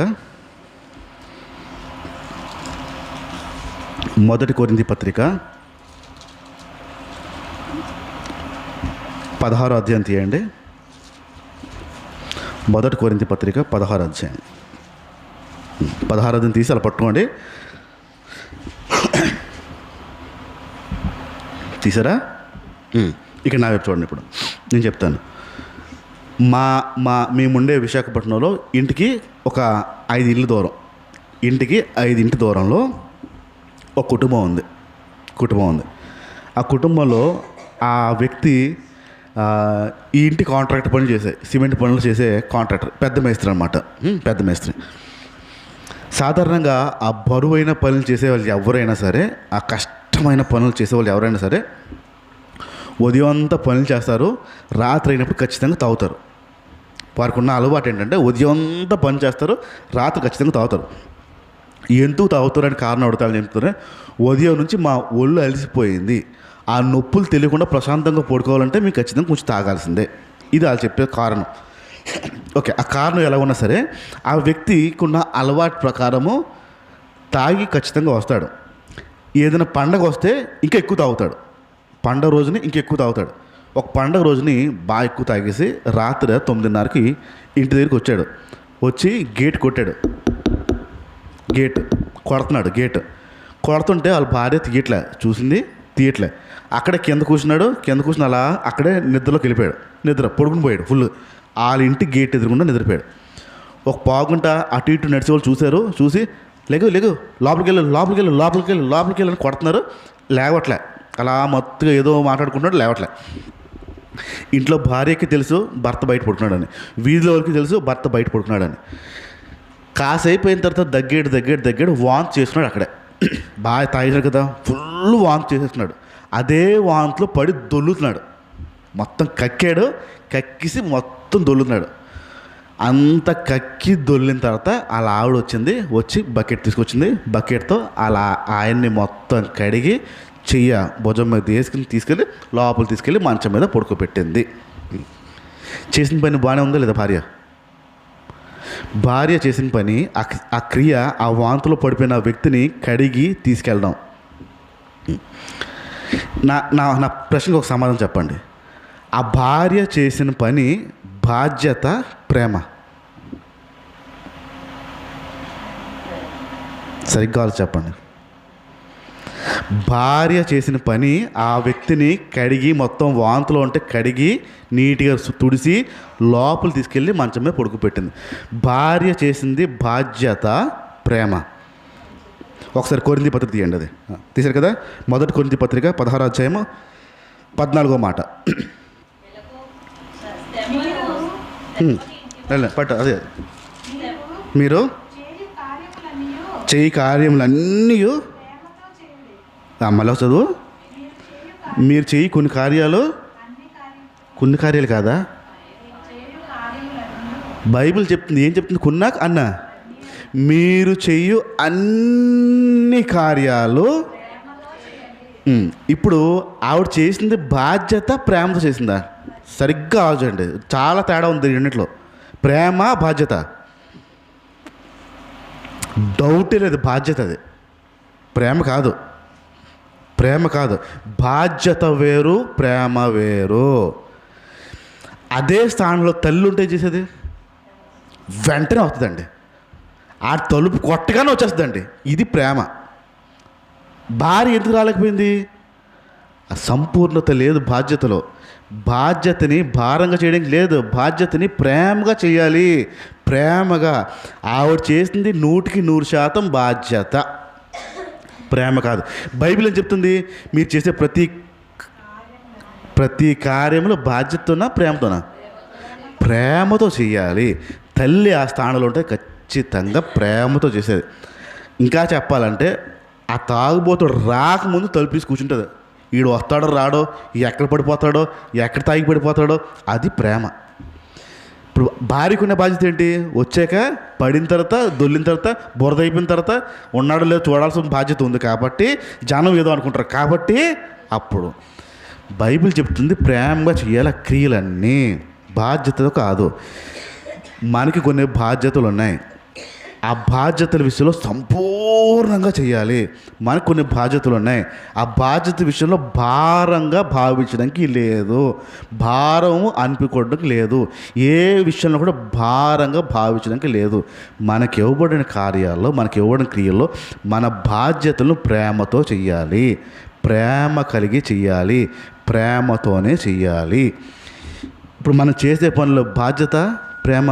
16వ అధ్యాయం తీయండి. మొదటి కొరింథీ పత్రిక 16వ అధ్యాయం 16వ అధ్యాయం తీసి అలా పట్టుకోండి. తీసారా? ఇక్కడ నా వైపు చూడండి. ఇప్పుడు నేను చెప్తాను. మేముండే విశాఖపట్నంలో ఇంటికి ఒక 5 ఇళ్ళు దూరం, ఇంటికి 5 ఇంటి దూరంలో ఒక కుటుంబం ఉంది. ఆ కుటుంబంలో ఆ వ్యక్తి ఈ ఇంటి కాంట్రాక్ట్ పనులు చేసే సిమెంట్ పనులు చేసే కాంట్రాక్టర్ పెద్ద మేస్త్రి అనమాట. పెద్ద మేస్త్రి సాధారణంగా ఆ బరువైన పనులు చేసేవాళ్ళు ఎవరైనా సరే, ఆ కష్టమైన పనులు చేసేవాళ్ళు ఎవరైనా సరే ఉదయం అంతా పనులు చేస్తారు, రాత్రి అయినప్పుడు ఖచ్చితంగా తాగుతారు. వారికి ఉన్న అలవాటు ఏంటంటే ఉదయం అంతా పని చేస్తారు, రాత్రి ఖచ్చితంగా తాగుతారు. ఎందుకు తాగుతారని కారణం అడుగుతారని చెప్తారు. ఉదయం నుంచి మా ఒళ్ళు అలసిపోయింది, ఆ నొప్పులు తెలియకుండా ప్రశాంతంగా పడుకోవాలంటే మీకు ఖచ్చితంగా కొంచెం తాగాల్సిందే. ఇది వాళ్ళు చెప్పే కారణం. ఓకే, ఆ కారణం ఎలా ఉన్నా సరే ఆ వ్యక్తికి ఉన్న అలవాటు ప్రకారము తాగి ఖచ్చితంగా వస్తాడు. ఏదైనా పండగ వస్తే ఇంకా ఎక్కువ తాగుతాడు, పండగ రోజుని ఇంకా ఎక్కువ తాగుతాడు. ఒక పండగ రోజుని బాగా ఎక్కువ తాగేసి రాత్రి 9:30కి ఇంటి దగ్గరికి వచ్చాడు. వచ్చి గేట్ కొట్టాడు, గేట్ కొడుతుంటే వాళ్ళ భార్య తీయట్లే. అక్కడే కింద కూర్చుని అలా అక్కడే నిద్రలోకి వెళ్ళిపోయాడు. పడుకుని పోయాడు ఫుల్. వాళ్ళ ఇంటి గేట్ ఎదురుగుండా నిద్రపోయాడు. ఒక పావుగంట అటు ఇటు నడిచే వాళ్ళు చూసి లేగు లోపలికి వెళ్ళి అని కొడుతున్నారు. లేవట్లే, అలా మొత్తగా ఏదో మాట్లాడుకుంటున్నాడు, లేవట్లే. ఇంట్లో భార్యకి తెలుసు భర్త బయట పడుకున్నాడని, వీధిలో వాళ్ళకి తెలుసు భర్త బయట పడుకున్నాడని. కాసేపు అయిన తర్వాత దగ్గర వాంతి చేస్తున్నాడు. అక్కడే బాగా తాగినాడు కదా, ఫుల్ వాంతి చేసేస్తున్నాడు. అదే వాంతిలో పడి దొల్లుతున్నాడు. మొత్తం కక్కేసి మొత్తం దొల్లుతున్నాడు. అంత కక్కి దొల్లిన తర్వాత అలా ఆవిడ వచ్చి బకెట్ తీసుకొచ్చింది. బకెట్తో అలా ఆయన్ని మొత్తం కడిగి భుజం మీద తీసుకెళ్ళి లోపల తీసుకెళ్ళి మంచం మీద పడుకోబెట్టింది. చేసిన పని బాగానే ఉందా లేదా? భార్య చేసిన పని, ఆ క్రియ, ఆ వాంతులో పడిపోయిన వ్యక్తిని కడిగి తీసుకెళ్ళడం. నా ప్రశ్నకు ఒక సమాధానం చెప్పండి. ఆ భార్య చేసిన పని బాధ్యత, ప్రేమ? సరిగ్గా చెప్పండి. భార్య చేసిన పని ఆ వ్యక్తిని కడిగి, మొత్తం వాంతులో ఉంటే కడిగి నీట్గా తుడిసి లోపల తీసుకెళ్ళి మంచం మీద పడుకోబెట్టింది. భార్య చేసింది బాధ్యత, ప్రేమ? ఒకసారి కొరింథీ పత్రిక తీయండి. అది తీశారు కదా, మొదటి కొరింథీ పత్రిక 16వ అధ్యాయము 14వ మాట. పట్టు అదే, మీరు చేయి కార్యములన్నీ మళ్ళీ చదువు. మీరు చేయి కొన్ని కార్యాలు కాదా? బైబిల్ చెప్తుంది, ఏం చెప్తుంది? కొన్నాక అన్న మీరు చెయ్యు అన్ని కార్యాలు. ఇప్పుడు ఆవిడ చేసింది బాధ్యత, ప్రేమతో చేసిందా? సరిగ్గా ఆలోచించండి, చాలా తేడా ఉంది రెండిట్లో. ప్రేమ, బాధ్యత. డౌటే లేదు, బాధ్యత అది, ప్రేమ కాదు. బాధ్యత వేరు, ప్రేమ వేరు. అదే స్థానంలో తల్లి ఉంటే చేసేది వెంటనే అవుతుందండి. ఆ తలుపు కొట్టగానే వచ్చేస్తుందండి. ఇది ప్రేమ. భార్య ఎందుకు రాలేకపోయింది? ఆ సంపూర్ణత లేదు బాధ్యతలో. బాధ్యతని భారంగా చేయడానికి లేదు, బాధ్యతని ప్రేమగా చేయాలి. ప్రేమగా. ఆవిడ చేసింది 100% బాధ్యత, ప్రేమ కాదు. బైబిల్ ఏం చెప్తుంది? మీరు చేసే ప్రతి కార్యంలో బాధ్యతతోనా, ప్రేమతోనా? ప్రేమతో చేయాలి. తల్లి ఆ స్థానంలో ఉంటే ఖచ్చితంగా ప్రేమతో చేసేది. ఇంకా చెప్పాలంటే ఆ తాగుబోతుడు రాకముందు తలుపేసి కూర్చుంటుంది. వీడు వస్తాడో రాడో, ఎక్కడ పడిపోతాడో, ఎక్కడ తాగి పడిపోతాడో, అది ప్రేమ. ఇప్పుడు భార్యకు ఉన్న బాధ్యత ఏంటి? వచ్చాక పడిన తర్వాత, దొల్లిన తర్వాత, బురద అయిపోయిన తర్వాత ఉన్నాడో లేదో చూడాల్సిన బాధ్యత ఉంది. కాబట్టి జనం ఏదో అనుకుంటారు. కాబట్టి అప్పుడు బైబిల్ చెప్తుంది ప్రేమగా చేయాలి క్రియలన్నీ, బాధ్యతలు కాదు. మనకి కొన్ని బాధ్యతలు ఉన్నాయి, ఆ బాధ్యతల విషయంలో సంపూర్ణంగా చేయాలి. మనకు కొన్ని బాధ్యతలు ఉన్నాయి, ఆ బాధ్యత విషయంలో భారంగా భావించడానికి లేదు, భారం అనిపించుకోవడానికి లేదు, ఏ విషయంలో కూడా భారంగా భావించడానికి లేదు. మనకి ఇవ్వబడిన కార్యాల్లో, మనకి ఇవ్వబడిన క్రియల్లో మన బాధ్యతలను ప్రేమతో చెయ్యాలి, ప్రేమ కలిగి చెయ్యాలి, ప్రేమతోనే చెయ్యాలి. ఇప్పుడు మనం చేసే పనుల బాధ్యత, ప్రేమ.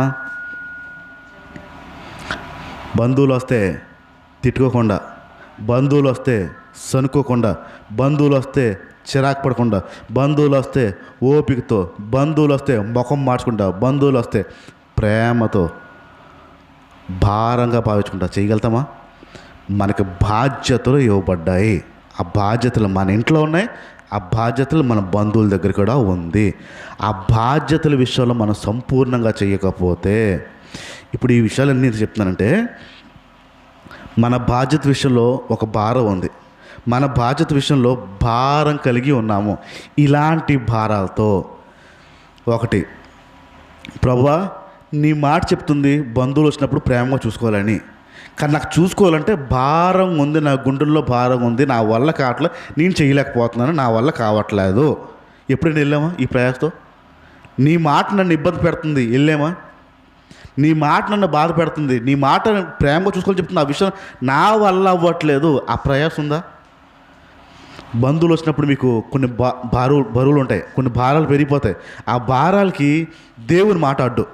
బంధువులు వస్తే తిట్టుకోకుండా, బంధువులు వస్తే సనుక్కోకుండా, బంధువులు వస్తే చిరాకు పడకుండా, బంధువులు వస్తే ఓపికతో, బంధువులు వస్తే ముఖం మార్చుకుంటా, బంధువులు వస్తే ప్రేమతో, భారంగా భావించుకుంటా చేయగలుగుతామా? మనకి బాధ్యతలు ఇవ్వబడ్డాయి. ఆ బాధ్యతలు మన ఇంట్లో ఉన్నాయి, ఆ బాధ్యతలు మన బంధువుల దగ్గర కూడా ఉంది. ఆ బాధ్యతల విషయంలో మనం సంపూర్ణంగా చేయకపోతే, ఇప్పుడు ఈ విషయాలన్నీ ఎందుకు చెప్తున్నానంటే, మన బాధ్యత విషయంలో ఒక భారం ఉంది, మన బాధ్యత విషయంలో భారం కలిగి ఉన్నాము. ఇలాంటి భారాలతో ఒకటి, ప్రభువా నీ మాట చెప్తుంది బంధువులు వచ్చినప్పుడు ప్రేమగా చూసుకోవాలని, కానీ నాకు చూసుకోవాలంటే భారం ఉంది, నా గుండెల్లో భారం ఉంది, నా వల్ల కావట్లేదు, నేను చేయలేకపోతున్నాను, నా వల్ల కావట్లేదు. ఎప్పుడైనా వెళ్ళామా ఈ ప్రయాసతో? నీ మాట నన్ను ఇబ్బంది పెడుతుంది, వెళ్ళామా? నీ మాట నన్ను బాధ పెడుతుంది, నీ మాట ప్రేమగా చూసుకోవాలని చెప్తుంది, ఆ విషయం నా వల్ల అవ్వట్లేదు, ఆ ప్రయాసం ఉందా? బంధువులు వచ్చినప్పుడు మీకు కొన్ని బరువులు ఉంటాయి, కొన్ని భారాలు పెరిగిపోతాయి. ఆ భారాలకి దేవుని మాట అడ్డు.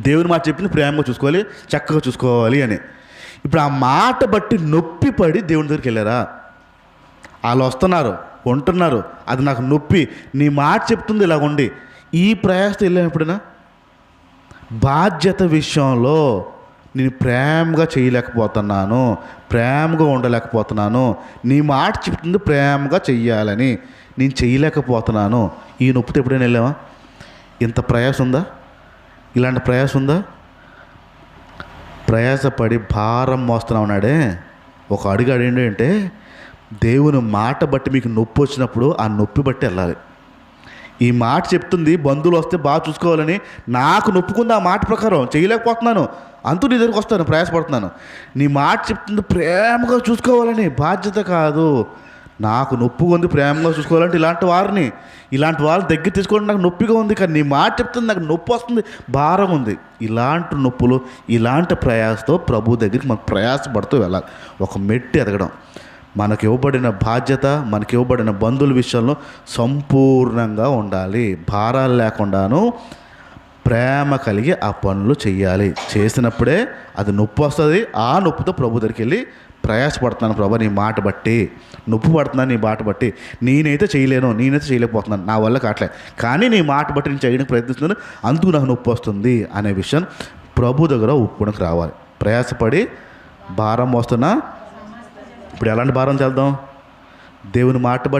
దేవుని మాట చెప్పింది ప్రేమగా చూసుకోవాలి, చక్కగా చూసుకోవాలి అని. ఇప్పుడు ఆ మాట బట్టి నొప్పి పడి దేవుని దగ్గరికి వెళ్ళారా? వాళ్ళు వస్తున్నారు, ఉంటున్నారు, అది నాకు నొప్పి, నీ మాట చెప్తుంది ఇలా ఉండి, ఈ ప్రయాసతో వెళ్ళాను ఎప్పుడైనా? బాధ్యత విషయంలో నేను ప్రేమగా చేయలేకపోతున్నాను, ప్రేమగా ఉండలేకపోతున్నాను, నీ మాట చెప్తుంది ప్రేమగా చెయ్యాలని, నేను చేయలేకపోతున్నాను, ఈ నొప్పితో ఎప్పుడైనా వెళ్ళావా? ఇంత ప్రయాస ఉందా? ఇలాంటి ప్రయాస ఉందా? ప్రయాసపడి భారం మోస్తున్నావు ఉన్నాడే, ఒక అడుగు అడిగిండు అంటే, దేవుని మాట బట్టి మీకు నొప్పి వచ్చినప్పుడు ఆ నొప్పి బట్టి వెళ్ళాలి. ఈ మాట చెప్తుంది బంధువులు వస్తే బాగా చూసుకోవాలని, నాకు నొప్పుకుంది ఆ మాట ప్రకారం చేయలేకపోతున్నాను, అంతూ నీ దగ్గరికి వస్తాను, ప్రయాసపడుతున్నాను. నీ మాట చెప్తుంది ప్రేమగా చూసుకోవాలని, బాధ్యత కాదు, నాకు నొప్పిగా ఉంది ప్రేమగా చూసుకోవాలంటే ఇలాంటి వాళ్ళ దగ్గర తీసుకోవడం నాకు నొప్పిగా ఉంది, కానీ నీ మాట చెప్తుంది నాకు నొప్పి వస్తుంది, భారం ఉంది. ఇలాంటి నొప్పులు, ఇలాంటి ప్రయాసతో ప్రభు దగ్గరికి మనం ప్రయాసపడుతూ వెళ్ళాలి. ఒక మెట్టు ఎదగడం, మనకి ఇవ్వబడిన బాధ్యత, మనకి ఇవ్వబడిన బంధువుల విషయంలో సంపూర్ణంగా ఉండాలి, భారాలు లేకుండాను ప్రేమ కలిగి ఆ పనులు చెయ్యాలి. చేసినప్పుడే అది నొప్పి వస్తుంది. ఆ నొప్పితో ప్రభు దగ్గరికి వెళ్ళి ప్రయాసపడుతున్నాను ప్రభు, నీ మాట బట్టి నొప్పి పడుతున్నాను, నీ మాట బట్టి నేనైతే చేయలేను, నేనైతే చేయలేకపోతున్నాను, నా వల్ల కావట్లేదు, కానీ నీ మాట బట్టి నేను చేయడానికి ప్రయత్నిస్తున్నాను, అందుకు నాకు నొప్పి వస్తుంది అనే విషయం ప్రభు దగ్గర ఒప్పుకోడానికి రావాలి. ప్రయాసపడి భారం మోస్తున్నా, ఇప్పుడు ఎలాంటి భారం చేద్దాం? దేవుని మాట బట్టి